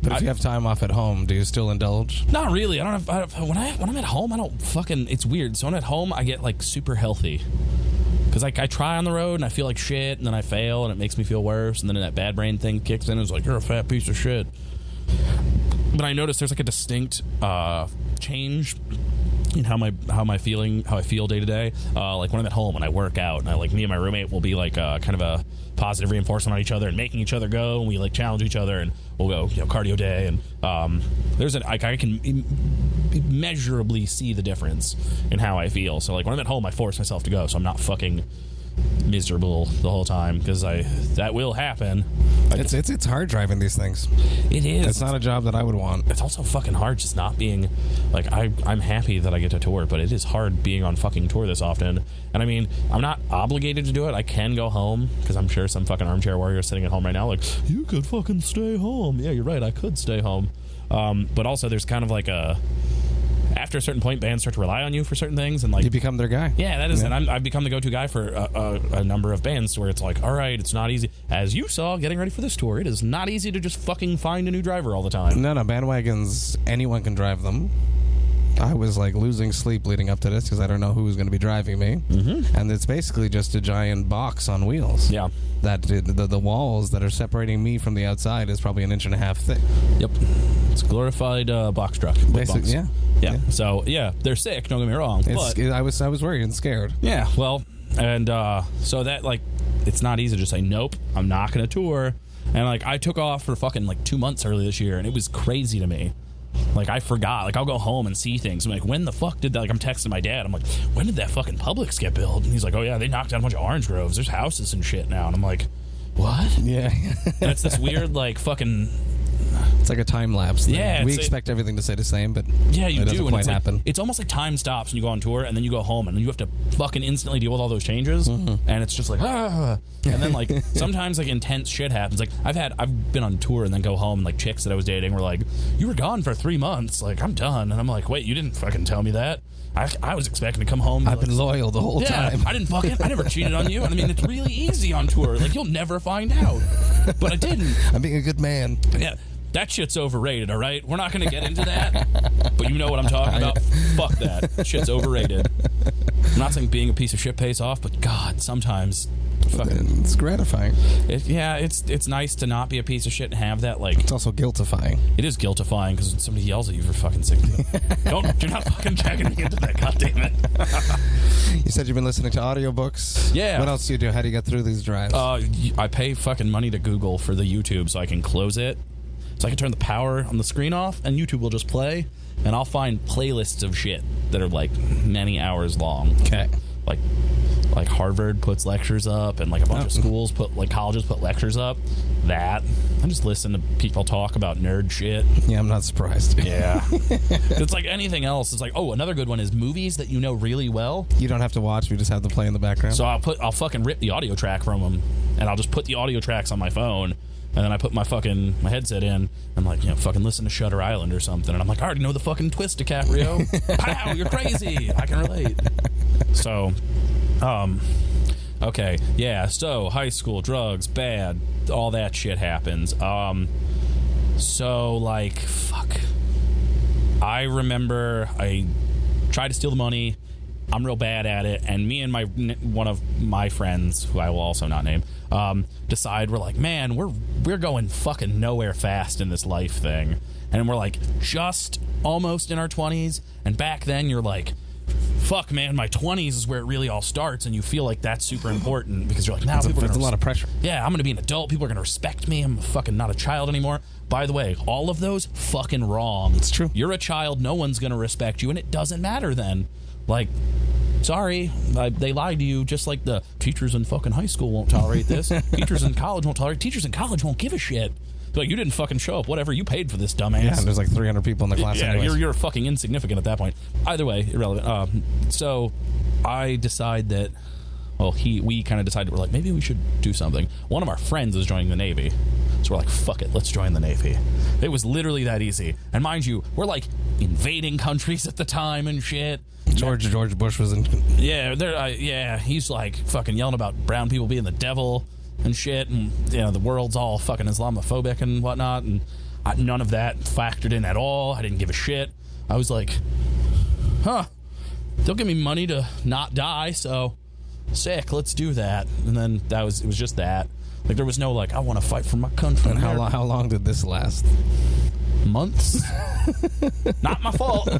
But if you have time off at home, do you still indulge?
Not really. When I'm at home, I don't fucking. It's weird. So when I'm at home, I get like super healthy because like I try on the road and I feel like shit, and then I fail and it makes me feel worse, and then that bad brain thing kicks in. And it's like, you're a fat piece of shit. But I noticed there's like a distinct change in how I feel day to day. Like when I'm at home and I work out, and me and my roommate will be like kind of a positive reinforcement on each other and making each other go, and we like challenge each other, and we'll go cardio day, and I can immeasurably see the difference in how I feel. So like when I'm at home, I force myself to go, so I'm not fucking miserable the whole time, because that will happen.
It's hard driving these things.
It is.
It's not a job that I would want.
It's also fucking hard just not being like, I'm happy that I get to tour, but it is hard being on fucking tour this often. And I mean, I'm not obligated to do it. I can go home, because I'm sure some fucking armchair warrior is sitting at home right now like, you could fucking stay home. Yeah, you're right, I could stay home. But also there's kind of like after a certain point, bands start to rely on you for certain things, and like
you become their guy.
Yeah, that is. Yeah. And I've become the go-to guy for a number of bands, where it's like, all right, it's not easy. As you saw, getting ready for this tour, it is not easy to just fucking find a new driver all the time.
No, bandwagons, anyone can drive them. I was like losing sleep leading up to this because I don't know who was going to be driving me. Mm-hmm. And it's basically just a giant box on wheels.
Yeah.
That the walls that are separating me from the outside is probably 1.5 inches thick.
Yep. It's a glorified box truck.
Basically, yeah.
So, yeah, they're sick, don't get me wrong.
I was worried and scared.
Yeah, well, and so that, like, it's not easy to just say, nope, I'm not going to tour. And, like, I took off for fucking, like, 2 months early this year, and it was crazy to me. Like, I forgot. Like, I'll go home and see things. I'm like, when the fuck did that? Like, I'm texting my dad. I'm like, when did that fucking Publix get built? And he's like, oh, yeah, they knocked down a bunch of orange groves. There's houses and shit now. And I'm like, what?
Yeah.
And it's this weird, like, fucking...
It's like a time lapse thing.
Yeah,
we expect everything to stay the same, but
yeah, you
it doesn't
do.
quite
And
happen.
It's almost like time stops when you go on tour, and then you go home, and then you have to fucking instantly deal with all those changes, and it's just like and then like sometimes like intense shit happens. Like I've been on tour and then go home, and like chicks that I was dating were like, "You were gone for 3 months." Like, I'm done, and I'm like, "Wait, you didn't fucking tell me that." I was expecting to come home.
I've been loyal the whole time.
I never cheated on you. And I mean, it's really easy on tour. Like, you'll never find out. But I didn't.
I'm being a good man.
Yeah. That shit's overrated, all right? We're not going to get into that, but you know what I'm talking about. Fuck that. Shit's overrated. I'm not saying being a piece of shit pays off, but God, sometimes... fucking,
it's gratifying.
It's nice to not be a piece of shit and have that, like...
It's also guiltifying.
It is guiltifying because somebody yells at you for fucking saying... You're not fucking dragging me into that, goddammit.
You said you've been listening to audiobooks?
Yeah.
What else do you do? How do you get through these drives?
I pay fucking money to Google for the YouTube so I can close it. So I can turn the power on the screen off, and YouTube will just play, and I'll find playlists of shit that are, like, many hours long.
Okay.
Like Harvard puts lectures up, and, like, a bunch of schools colleges put lectures up. I just listen to people talk about nerd shit.
Yeah, I'm not surprised.
Yeah. It's like anything else. It's like, oh, another good one is movies that you know really well.
You don't have to watch, we just have them play in the background.
So I'll fucking rip the audio track from them, and I'll just put the audio tracks on my phone. And then I put my headset in. I'm like, fucking listen to Shutter Island or something. And I'm like, I already know the fucking twist, DiCaprio. Pow, you're crazy. I can relate. So, okay. Yeah, so high school, drugs, bad, all that shit happens. So, like, fuck. I remember I tried to steal the money. I'm real bad at it, and me and one of my friends, who I will also not name, decide we're like, man, we're going fucking nowhere fast in this life thing, and we're like just almost in our 20s, and back then you're like, fuck, man, my 20s is where it really all starts, and you feel like that's super important because you're like, now people are
a lot of pressure.
Yeah, I'm gonna be an adult. People are gonna respect me. I'm fucking not a child anymore. By the way, all of those fucking wrong.
It's true.
You're a child. No one's gonna respect you, and it doesn't matter then. Like, sorry, they lied to you, just like the teachers in fucking high school won't tolerate this. Teachers in college won't tolerate. Teachers in college won't give a shit. Like, you didn't fucking show up. Whatever, you paid for this, dumbass.
Yeah, and there's like 300 people in the class.
Yeah,
anyways.
you're fucking insignificant at that point. Either way, irrelevant. So I decide that. Well, we kind of decided, we're like, maybe we should do something. One of our friends is joining the Navy. So we're like, fuck it, let's join the Navy. It was literally that easy. And mind you, we're like invading countries at the time and shit.
George Bush was in.
Yeah, he's like fucking yelling about brown people being the devil and shit. And, the world's all fucking Islamophobic and whatnot. And none of that factored in at all. I didn't give a shit. I was like, they'll give me money to not die, so sick, let's do that. And then it was just that. Like, there was no, like, I want to fight for my country.
And how long did this last?
Months. Not my fault.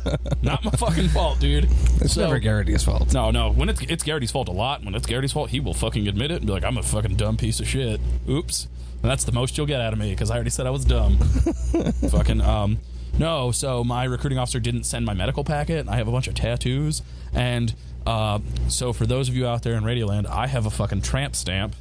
Not my fucking fault, dude.
It's never Gerrity's fault.
No. When it's Gerrity's fault a lot. When it's Gerrity's fault, he will fucking admit it and be like, I'm a fucking dumb piece of shit. Oops. And that's the most you'll get out of me, because I already said I was dumb. Fucking, no, so my recruiting officer didn't send my medical packet, and I have a bunch of tattoos, and so for those of you out there in Radioland, I have a fucking tramp stamp.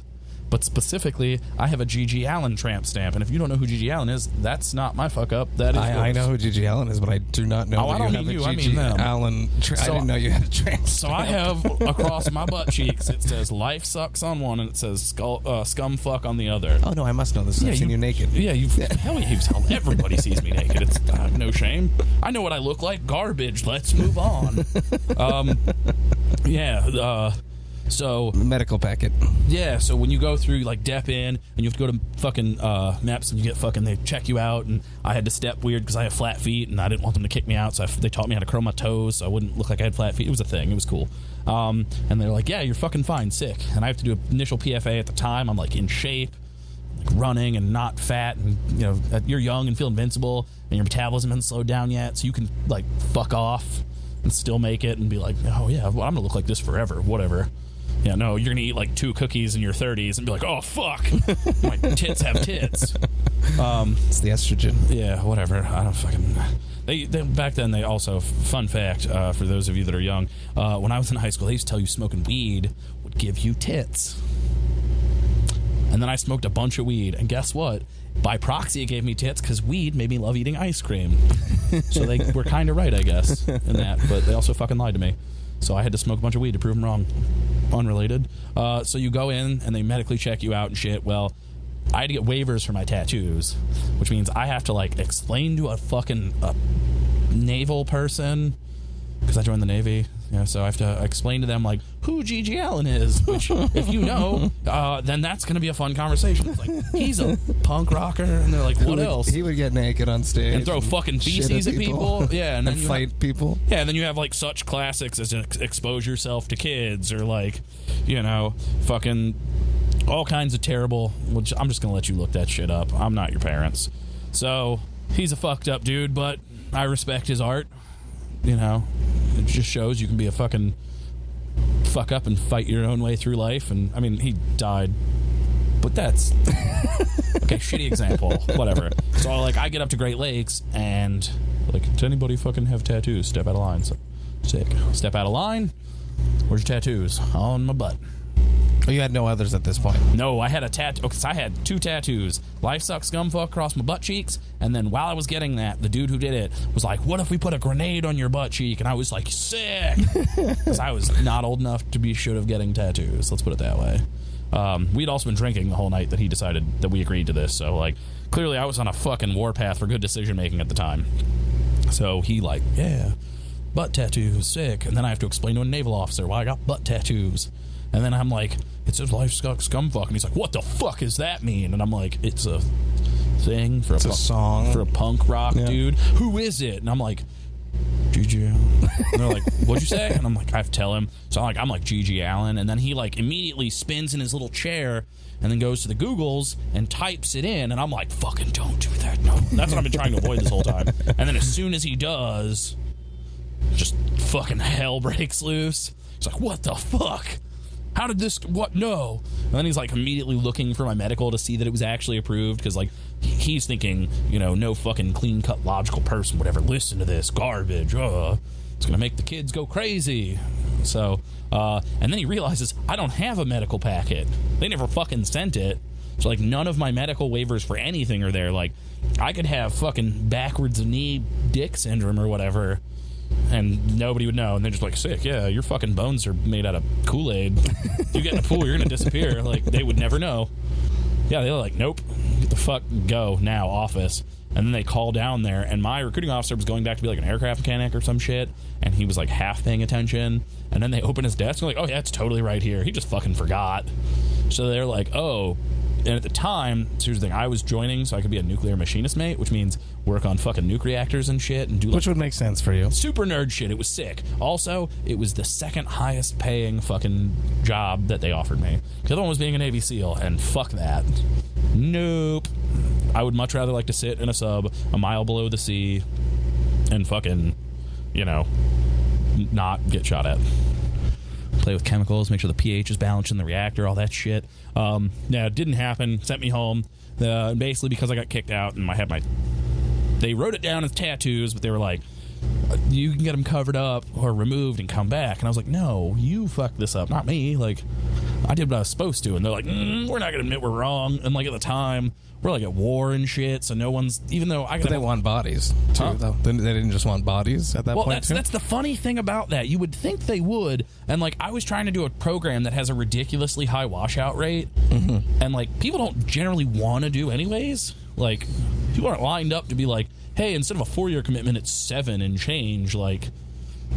But specifically, I have a G.G. Allen tramp stamp. And if you don't know who G.G. Allen is, that's not my fuck up. That is
I know who G.G. Allen is, but I do not know that you have a G.G. Allen. I didn't know you had a tramp stamp.
So I have across my butt cheeks, it says life sucks on one, and it says scum fuck on the other.
Oh, no, I must know this. I've seen you naked.
Yeah, hell, everybody sees me naked. It's no shame. I know what I look like. Garbage. Let's move on. So
medical packet.
Yeah, so when you go through, you like dep in, and you have to go to fucking MEPS, and you get fucking, they check you out, and I had to step weird because I have flat feet, and I didn't want them to kick me out, so they taught me how to curl my toes, so I wouldn't look like I had flat feet. It was a thing. It was cool. And they're like, yeah, you're fucking fine, sick. And I have to do an initial PFA at the time. I'm like in shape, like running and not fat, and you know, you're young and feel invincible, and your metabolism hasn't slowed down yet, so you can like fuck off and still make it and be like, oh yeah, well, I'm gonna look like this forever, whatever. Yeah, no, you're gonna eat like 2 cookies in your 30s and be like, oh fuck, my tits have tits.
It's the estrogen.
Yeah, whatever. I don't fucking. They back then. They also, fun fact for those of you that are young, when I was in high school, they used to tell you smoking weed would give you tits. And then I smoked a bunch of weed, and guess what? By proxy, it gave me tits because weed made me love eating ice cream. So they were kind of right, I guess, in that. But they also fucking lied to me. So I had to smoke a bunch of weed to prove them wrong. Unrelated. So you go in, and they medically check you out and shit. Well, I had to get waivers for my tattoos, which means I have to, like, explain to a fucking naval person, because I joined the Navy. Yeah, so I have to explain to them, like, who G.G. Allen is, which, if you know, then that's going to be a fun conversation. It's like, he's a punk rocker, and they're like, what else?
He would get naked on stage.
And throw fucking feces at people. Yeah, and then you
fight people.
Yeah, and then you have, like, such classics as expose yourself to kids, or, like, you know, fucking all kinds of terrible, which I'm just going to let you look that shit up. I'm not your parents. So, he's a fucked up dude, but I respect his art. You know, it just shows you can be a fucking fuck up and fight your own way through life. And I mean, he died, but that's okay. Shitty example, whatever. So like, I get up to Great Lakes and like, does anybody fucking have tattoos? Step out of line. So sick. Step out of line. Where's your tattoos? On my butt.
Oh, you had no others at this point?
No, I had a tattoo. Because I had 2 tattoos. Life sucks scumfuck across my butt cheeks. And then while I was getting that, the dude who did it was like, what if we put a grenade on your butt cheek? And I was like, sick. Because I was not old enough to be should have getting tattoos. Let's put it that way. We'd also been drinking the whole night that he decided that we agreed to this. So, like, clearly I was on a fucking warpath for good decision making at the time. So he like, yeah, butt tattoos, sick. And then I have to explain to a naval officer why I got butt tattoos. And then I'm like, it says life sucks scumfuck. And he's like, what the fuck does that mean? And I'm like, it's a thing for a
song
for a punk rock dude. Who is it? And I'm like, G.G. Allen. And they're like, what'd you say? And I'm like, I have to tell him. So I'm like G.G. Allen. And then he like immediately spins in his little chair and then goes to the Googles and types it in. And I'm like, fucking don't do that. No. That's what I've been trying to avoid this whole time. And then as soon as he does, just fucking hell breaks loose. He's like, what the fuck? How did this, what, no. And then he's like immediately looking for my medical to see that it was actually approved, because like he's thinking, you know, no fucking clean cut logical person would ever listen to this garbage. It's gonna make the kids go crazy. So and then he realizes I don't have a medical packet. They never fucking sent it. So like none of my medical waivers for anything are there. Like I could have fucking backwards knee dick syndrome or whatever, and nobody would know. And they're just like, sick, yeah, your fucking bones are made out of Kool-Aid. You get in a pool, you're gonna disappear. Like, they would never know. Yeah, they're like, nope, get the fuck, go now, office. And then they call down there, and my recruiting officer was going back to be like an aircraft mechanic or some shit, and he was like half paying attention. And then they open his desk and they're like, oh yeah, it's totally right here. He just fucking forgot. So they're like, oh. And at the time, so here's the thing, I was joining so I could be a nuclear machinist mate, which means work on fucking nuke reactors and shit, and do like,
which would make sense for you.
Super nerd shit. It was sick. Also, it was the second highest paying fucking job that they offered me. The other one was being a Navy SEAL, and fuck that. Nope. I would much rather like to sit in a sub a mile below the sea and fucking, you know, not get shot at. Play with chemicals, make sure the pH is balanced in the reactor, all that shit. Yeah, it didn't happen. Sent me home. Basically because I got kicked out and I had they wrote it down as tattoos, but they were like, you can get them covered up or removed and come back. And I was like, no, you fucked this up, not me. Like, I did what I was supposed to. And they're like, we're not gonna admit we're wrong. And like at the time, we're like at war and shit, so no one's, even though I.
But they want bodies too, though. They didn't just want bodies at that point.
Well, that's the funny thing about that. You would think they would, and like I was trying to do a program that has a ridiculously high washout rate, and like people don't generally want to do anyways. Like people aren't lined up to be like, hey, instead of a 4-year commitment, it's 7 and change. Like,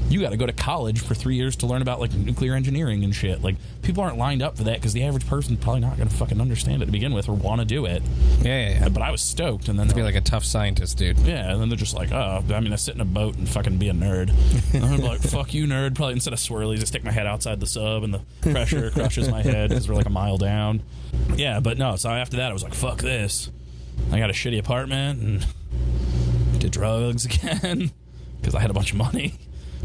you got to go to college for 3 years to learn about like nuclear engineering and shit. Like, people aren't lined up for that because the average person's probably not going to fucking understand it to begin with or want to do it.
Yeah.
But I was stoked, and then
To be like a tough scientist, dude.
yeah, and then they're just like, oh, I mean, I sit in a boat and fucking be a nerd. And I'm like, fuck you, nerd. Probably instead of swirly, just stick my head outside the sub, and the pressure crushes my head because we're like a mile down. Yeah, but no. So after that, I was like, fuck this. I got a shitty apartment and did drugs again because I had a bunch of money.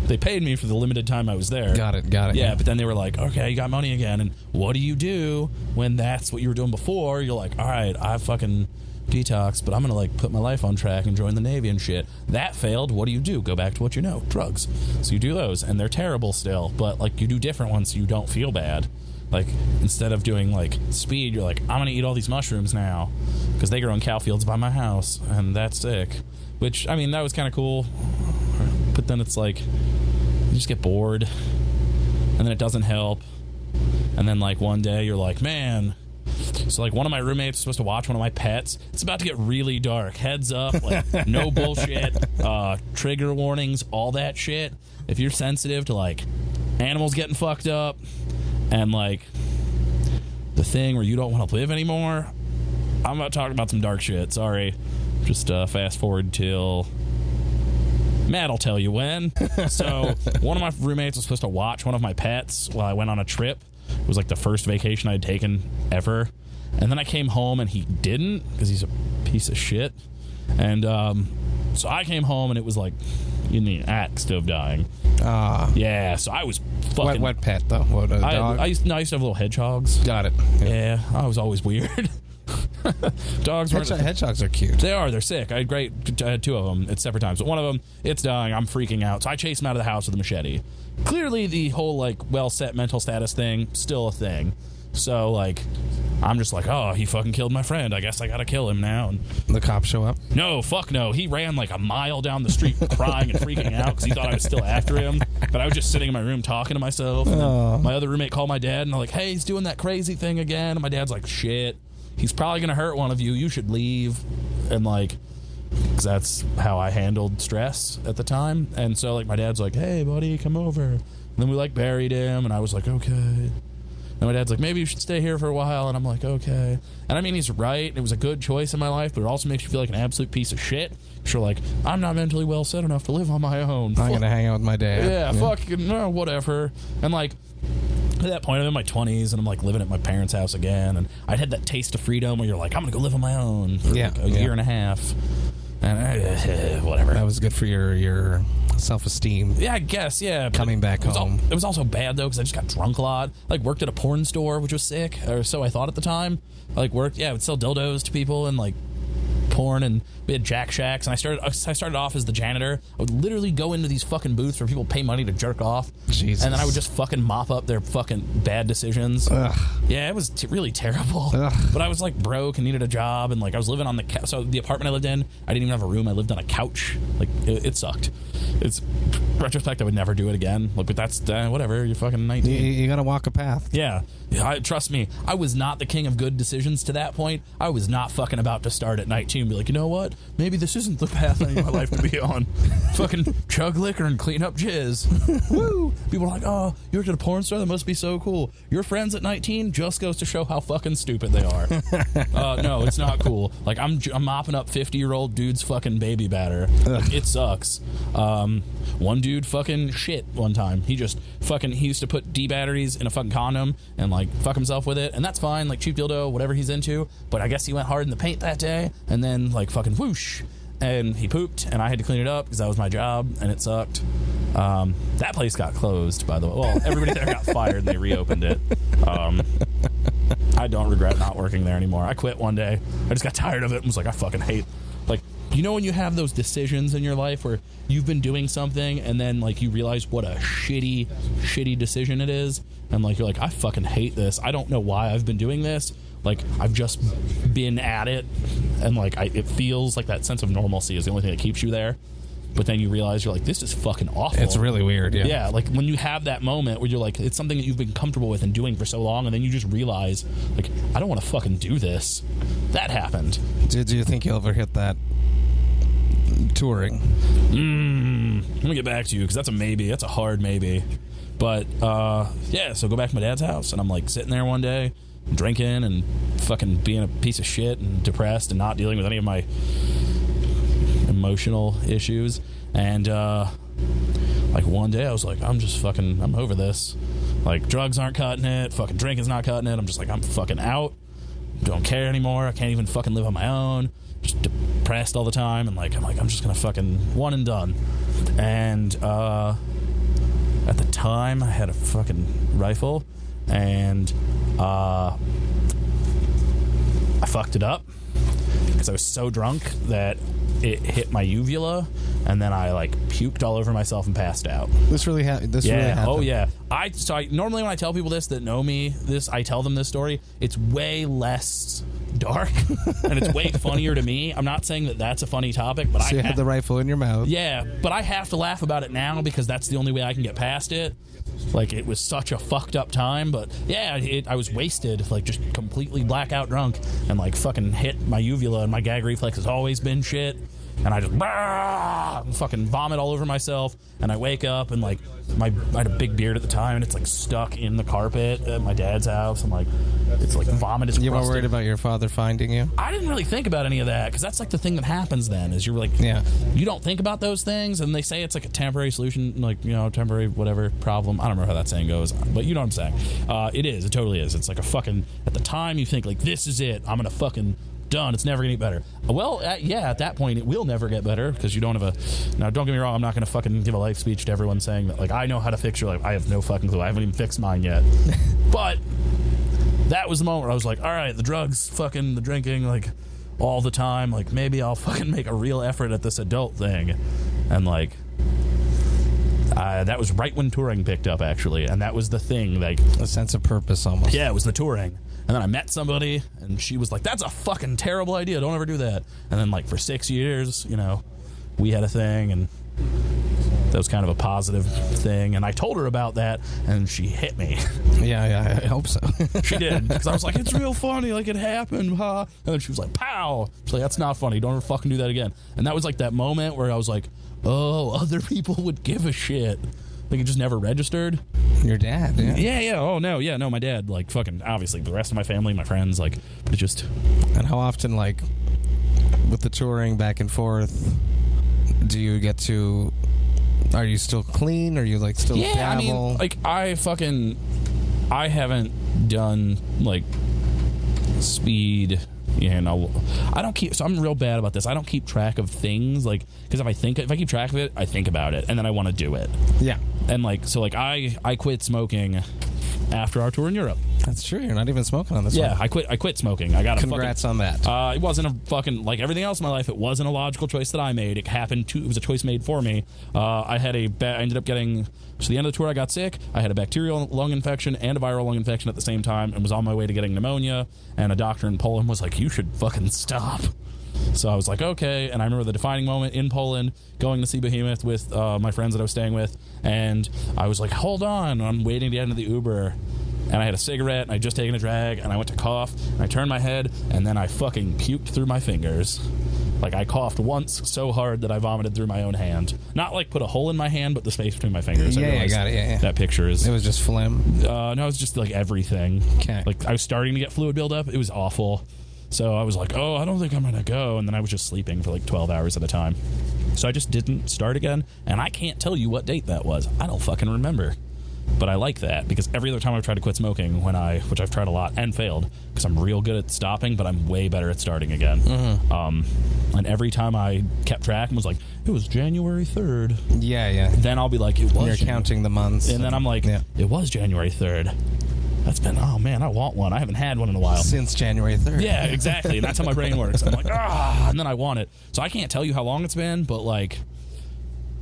They paid me for the limited time I was there.
Got it.
Yeah, but then they were like, okay, you got money again. And what do you do when that's what you were doing before? You're like, all right, I fucking detox, but I'm going to like put my life on track and join the Navy and shit. That failed. What do? Go back to what you know, drugs. So you do those, and they're terrible still. But like you do different ones so you don't feel bad. Like, instead of doing like speed, you're like, I'm going to eat all these mushrooms now because they grow in cow fields by my house, and that's sick. Which, I mean, that was kind of cool. But then it's like, you just get bored, and then it doesn't help. And then, like, one day you're like, man. So, like, one of my roommates was supposed to watch one of my pets. It's about to get really dark. Heads up, like, no bullshit, trigger warnings, all that shit. If you're sensitive to, like, animals getting fucked up and, like, the thing where you don't want to live anymore, I'm about to talk about some dark shit. Sorry. Just fast forward till... Matt'll tell you when. So one of my roommates was supposed to watch one of my pets while I went on a trip. It was like the first vacation I'd taken ever. And then I came home and he didn't because he's a piece of shit. And so I came home and it was like in the act of dying. Yeah, so I was fucking...
What pet, though? What, a dog?
I used to have little hedgehogs.
Got it.
Yeah, I was always weird. Dogs weren't...
Hedgehogs are cute.
They're sick. I had two of them at separate times, but one of them, it's dying. I'm freaking out, so I chase him out of the house with a machete. Clearly the whole like well set mental status thing still a thing. So like I'm just like, oh, he fucking killed my friend, I guess I gotta kill him now. And
the cops show up?
No, fuck no. He ran like a mile down the street crying and freaking out because he thought I was still after him. But I was just sitting in my room talking to myself, and then my other roommate called my dad and I'm like, hey, he's doing that crazy thing again. And my dad's like, shit, he's probably gonna hurt one of you, you should leave. And like, because that's how I handled stress at the time. And so like my dad's like, hey buddy, come over. And then we like buried him, and I was like, okay. And my dad's like, maybe you should stay here for a while. And I'm like, okay. And I mean, he's right. It was a good choice in my life, but it also makes you feel like an absolute piece of shit. You're like, I'm not mentally well set enough to live on my own.
I'm gonna hang out with my dad.
Yeah, fucking no, whatever. And like, at that point, I'm in my 20s, and I'm like living at my parents' house again. And I'd had that taste of freedom where you're like, I'm gonna go live on my own for like a year and a half. And whatever.
That was good for your self-esteem.
Yeah, I guess, yeah.
Coming back home.
It was also bad, though, because I just got drunk a lot. Like, worked at a porn store, which was sick, or so I thought at the time. I would sell dildos to people and, like, porn, and we had Jack Shacks, and I started off as the janitor. I would literally go into these fucking booths where people pay money to jerk off.
Jesus.
And then I would just fucking mop up their fucking bad decisions.
Ugh.
Yeah, it was really terrible.
Ugh.
But I was like broke and needed a job, and like I was living on so the apartment I lived in, I didn't even have a room. I lived on a couch. Like it sucked. It's retrospect, I would never do it again. Look, but that's whatever. You're fucking 19.
You gotta walk a path.
Yeah, trust me, I was not the king of good decisions to that point. I was not fucking about to start at 19 and be like, you know what? Maybe this isn't the path I need my life to be on. Fucking chug liquor and clean up jizz. Woo! People are like, oh, you worked at a porn store? That must be so cool. Your friends at 19 just goes to show how fucking stupid they are. No, it's not cool. Like, I'm mopping up 50-year-old dude's fucking baby batter. Like, it sucks. One dude fucking shit one time. He used to put D batteries in a fucking condom and like fuck himself with it, and that's fine, like cheap dildo, whatever he's into. But I guess he went hard in the paint that day, and then like fucking whoosh, and he pooped, and I had to clean it up because that was my job, and it sucked. That place got closed, by the way. Well, everybody there got fired and they reopened it. I don't regret not working there anymore. I quit one day. I just got tired of it and was like, I fucking hate, like, you know when you have those decisions in your life where you've been doing something and then like you realize what a shitty decision it is, and like you're like, I fucking hate this. I don't know why I've been doing this. Like, I've just been at it, and like it feels like that sense of normalcy is the only thing that keeps you there. But then you realize you're like, this is fucking awful.
It's really weird, yeah.
Yeah, like when you have that moment where you're like, it's something that you've been comfortable with and doing for so long, and then you just realize, like, I don't want to fucking do this. That happened.
Do you think you'll ever hit that touring?
Let me get back to you because that's a maybe. That's a hard maybe. But yeah, so go back to my dad's house, and I'm like sitting there one day, drinking and fucking being a piece of shit and depressed and not dealing with any of my emotional issues. And like one day I was like, I'm over this. Like, drugs aren't cutting it, fucking drinking's not cutting it. I'm just like, I'm fucking out. Don't care anymore. I can't even fucking live on my own. Just depressed all the time. And like, I'm just gonna fucking one and done. And at the time I had a fucking rifle, and I fucked it up because I was so drunk that it hit my uvula, and then I like puked all over myself and passed out.
This really happened.
Oh yeah. I normally when I tell people this that know me, I tell them this story. It's way less dark and it's way funnier to me. I'm not saying that that's a funny topic, but
so you had the rifle in your mouth.
Yeah, but I have to laugh about it now because that's the only way I can get past it. Like, it was such a fucked up time, but yeah, I was wasted, like just completely blackout drunk, and like fucking hit my uvula, and my gag reflex has always been shit. And I just fucking vomit all over myself, and I wake up, and like I had a big beard at the time, and it's like stuck in the carpet at my dad's house. I'm like, it's like vomit is crusted.
You were worried about your father finding you?
I didn't really think about any of that, because that's like the thing that happens then, is you're like, you don't think about those things, and they say it's like a temporary solution, like, you know, temporary whatever problem. I don't remember how that saying goes, but you know what I'm saying. It totally is. It's like a fucking, at the time you think like, this is it, I'm gonna fucking done, it's never gonna get better. Well, at that point it will never get better, because you don't have a, now don't get me wrong, I'm not gonna fucking give a life speech to everyone saying that like I know how to fix your life. I have no fucking clue. I haven't even fixed mine yet. But that was the moment where I was like, all right, the drugs, fucking the drinking, like all the time, like maybe I'll fucking make a real effort at this adult thing. And like that was right when touring picked up, actually, and that was the thing, like
a sense of purpose almost.
Yeah, it was the touring. And then I met somebody, and she was like, that's a fucking terrible idea, don't ever do that. And then like for 6 years, you know, we had a thing, and that was kind of a positive thing. And I told her about that, and she hit me.
Yeah, I hope so.
She did, because I was like, it's real funny, like it happened, huh? And then she was like, pow. She's like, that's not funny, don't ever fucking do that again. And that was like that moment where I was like, oh, other people would give a shit. Like, it just never registered.
Your dad, yeah.
Yeah. Oh, no, yeah, no, my dad, like, fucking, obviously, the rest of my family, my friends, like, but it just...
And how often, like, with the touring back and forth, do you get to... Are you still clean? Are you, like, still dabble?
I mean, like, I haven't done, like, speed... You know, I don't keep, so I'm real bad about this. I don't keep track of things, like, because if I keep track of it, I think about it, and then I want to do it.
Yeah.
And like, so like I quit smoking after our tour in Europe.
That's true. You're not even smoking on this one.
Yeah, I quit smoking. I got
Congrats on that.
It wasn't a fucking, like everything else in my life, it wasn't a logical choice that I made. It was a choice made for me. I ended up getting, so the end of the tour I got sick. I had a bacterial lung infection and a viral lung infection at the same time, and was on my way to getting pneumonia, and a doctor in Poland was like, you should fucking stop. So I was like, okay. And I remember the defining moment in Poland, going to see Behemoth with my friends that I was staying with, and I was like, hold on, I'm waiting to get into the Uber, and I had a cigarette, and I had just taken a drag, and I went to cough, and I turned my head, and then I fucking puked through my fingers. Like, I coughed once so hard that I vomited through my own hand. Not like put a hole in my hand, but the space between my fingers.
Yeah, I got it. Yeah.
That picture is...
It was just phlegm?
No, it was just like everything.
Okay.
Like, I was starting to get fluid buildup. It was awful. So I was like, oh, I don't think I'm going to go. And then I was just sleeping for like 12 hours at a time. So I just didn't start again. And I can't tell you what date that was. I don't fucking remember. But I like that, because every other time I've tried to quit smoking, which I've tried a lot and failed, because I'm real good at stopping, but I'm way better at starting again. Mm-hmm. And every time I kept track and was like, it was January 3rd.
Yeah.
Then I'll be like, it was.
You're counting the months.
And then I'm like, it was January 3rd. That's been, oh man, I want one. I haven't had one in a while.
Since January 3rd.
Yeah, exactly. And that's how my brain works. I'm like, and then I want it. So I can't tell you how long it's been, but like,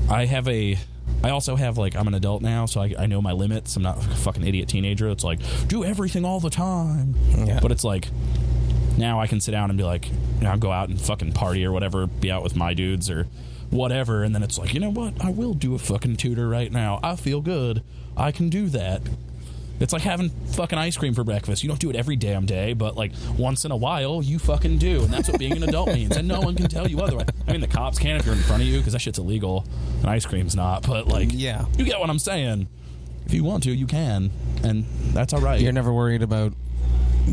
I also have, like, I'm an adult now, so I know my limits. I'm not a fucking idiot teenager. It's like, do everything all the time.
Yeah.
But it's like, now I can sit down and be like, you know, go out and fucking party or whatever, be out with my dudes or whatever, and then it's like, you know what? I will do a fucking tutor right now. I feel good. I can do that. It's like having fucking ice cream for breakfast. You don't do it every damn day, but like once in a while, you fucking do. And that's what being an adult means. And no one can tell you otherwise. I mean, the cops can if you're in front of you, because that shit's illegal. And ice cream's not. But like,
Yeah.
you get what I'm saying. If you want to, you can. And that's all right.
You're never worried about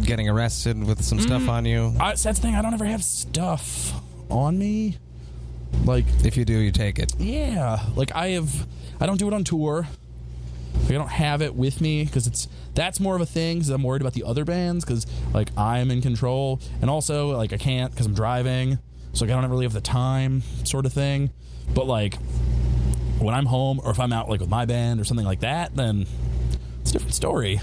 getting arrested with some stuff on you?
That's the thing. I don't ever have stuff on me. Like,
If you do, you take it.
yeah. Like, I don't do it on tour. Like, I don't have it with me because that's more of a thing because I'm worried about the other bands because, like, I'm in control. And also, like, I can't because I'm driving. So, like, I don't really have the time sort of thing. But, like, when I'm home or if I'm out, like, with my band or something like that, then it's a different story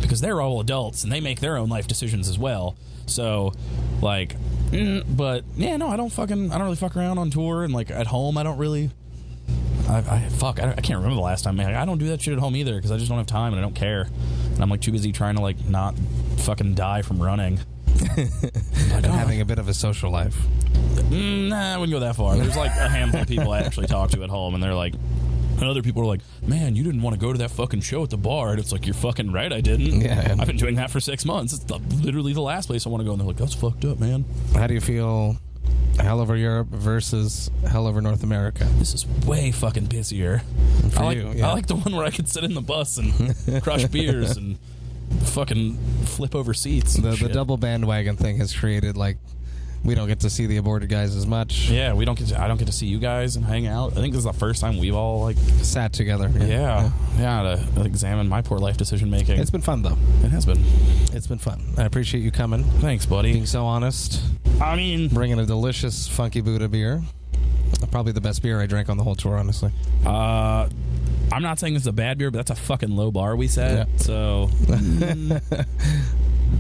because they're all adults and they make their own life decisions as well. So, like, but, yeah, no, I don't really fuck around on tour. And, like, at home, I don't really... I can't remember the last time. I don't do that shit at home either because I just don't have time and I don't care. And I'm like too busy trying to like not fucking die from running.
And having a bit of a social life.
Nah, I wouldn't go that far. There's like a handful of people I actually talk to at home and they're like, and other people are like, man, you didn't want to go to that fucking show at the bar. And it's like, you're fucking right, I didn't.
Yeah.
I've been doing that for 6 months. It's literally the last place I want to go. And they're like, that's fucked up, man.
How do you feel Hell Over Europe versus Hell Over North America?
This is way fucking busier. I like the one where I could sit in the bus and crush beers and fucking flip over seats.
The double bandwagon thing has created, like, we don't get to see the aborted guys as much.
Yeah, I don't get to see you guys and hang out. I think this is the first time we've all like
sat together.
Yeah, to examine my poor life decision making.
It's been fun though.
It has been.
It's been fun. I appreciate you coming.
Thanks, buddy.
Being so honest.
I mean,
bringing a delicious Funky Buddha beer. Probably the best beer I drank on the whole tour, honestly.
I'm not saying it's a bad beer, but that's a fucking low bar we set. Yeah. So.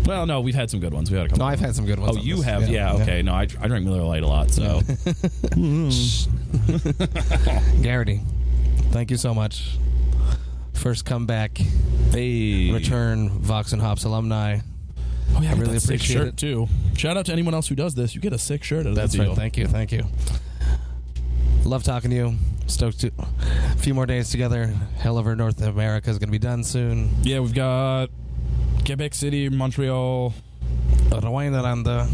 Well, no, we've had some good ones. We had a couple.
No, I've had some good ones.
Oh, you have? Yeah, okay. No, I drink Miller Lite a lot, so.
Gerrity, thank you so much. First comeback.
Hey.
Return Vox&Hops alumni.
Oh, yeah,
I really appreciate
shirt
it.
Too. Shout out to anyone else who does this. You get a sick shirt.
That's right. Thank you. Love talking to you. Stoked to a few more days together. Hell Over North America is going to be done soon.
Yeah, we've got Quebec City, Montreal,
Rwanda,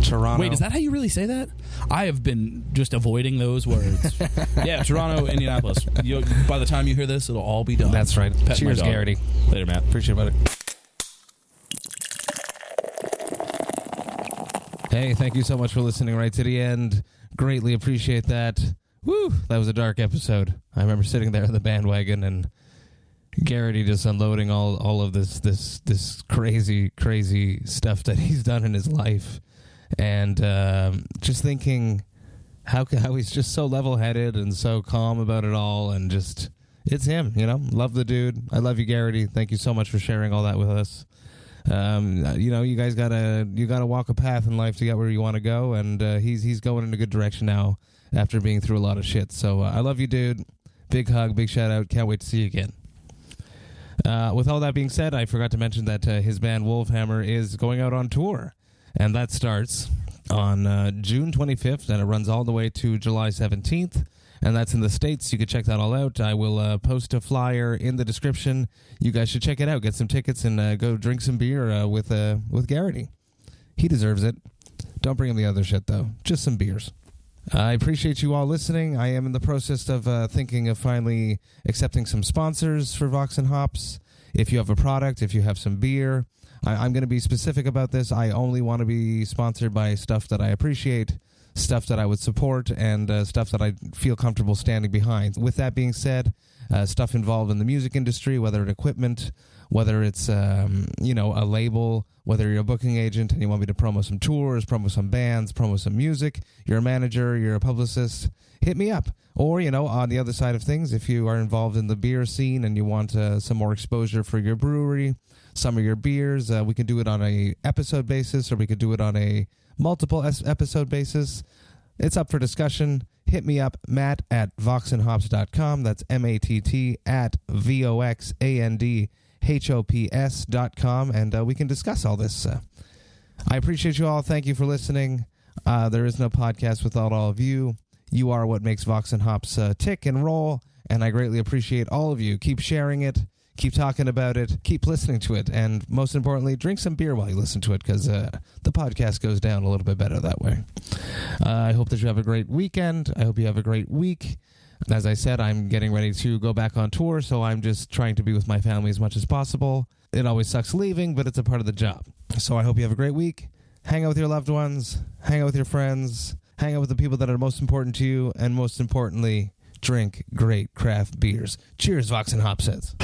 Toronto.
Wait, is that how you really say that? I have been just avoiding those words. Yeah, Toronto, Indianapolis. By the time you hear this, it'll all be done.
That's right. Cheers, Gerrity.
Later, Matt.
Appreciate it. Hey, thank you so much for listening right to the end. Greatly appreciate that. Woo! That was a dark episode. I remember sitting there in the bandwagon and Gerrity just unloading all of this crazy stuff that he's done in his life, and just thinking how he's just so level-headed and so calm about it all, and just it's him, Love the dude. I love you, Gerrity. Thank you so much for sharing all that with us. You guys gotta walk a path in life to get where you want to go, and he's going in a good direction now after being through a lot of shit. So I love you, dude. Big hug, big shout out. Can't wait to see you again. With all that being said, I forgot to mention that his band Wolvhammer is going out on tour, and that starts on June 25th, and it runs all the way to July 17th, and that's in the States. You can check that all out. I will post a flyer in the description. You guys should check it out. Get some tickets and go drink some beer with Gerrity. He deserves it. Don't bring him the other shit, though. Just some beers. I appreciate you all listening. I am in the process of thinking of finally accepting some sponsors for Vox&Hops. If you have a product, if you have some beer, I'm going to be specific about this. I only want to be sponsored by stuff that I appreciate, stuff that I would support, and stuff that I feel comfortable standing behind. With that being said, stuff involved in the music industry, whether it's equipment, whether it's a label, whether you're a booking agent and you want me to promo some tours, promo some bands, promo some music, you're a manager, you're a publicist, hit me up. Or, on the other side of things, if you are involved in the beer scene and you want some more exposure for your brewery, some of your beers, we can do it on a episode basis, or we could do it on a multiple episode basis. It's up for discussion. Hit me up, Matt at voxandhops.com. That's MATT at VOXANDHOPS.com, and we can discuss all this. I appreciate you all. Thank you for listening. There is no podcast without all of you. You are what makes Vox&Hops tick and roll, and I greatly appreciate all of you. Keep sharing it.
keep talking about it, keep listening to it, and most importantly, drink some beer while you listen to it, because the podcast goes down a little bit better that way. I hope that you have a great weekend. I hope you have a great week. As I said, I'm getting ready to go back on tour, so I'm just trying to be with my family as much as possible. It always sucks leaving, but it's a part of the job. So I hope you have a great week. Hang out with your loved ones. Hang out with your friends. Hang out with the people that are most important to you. And most importantly, drink great craft beers. Cheers, Vox and Hops Heads.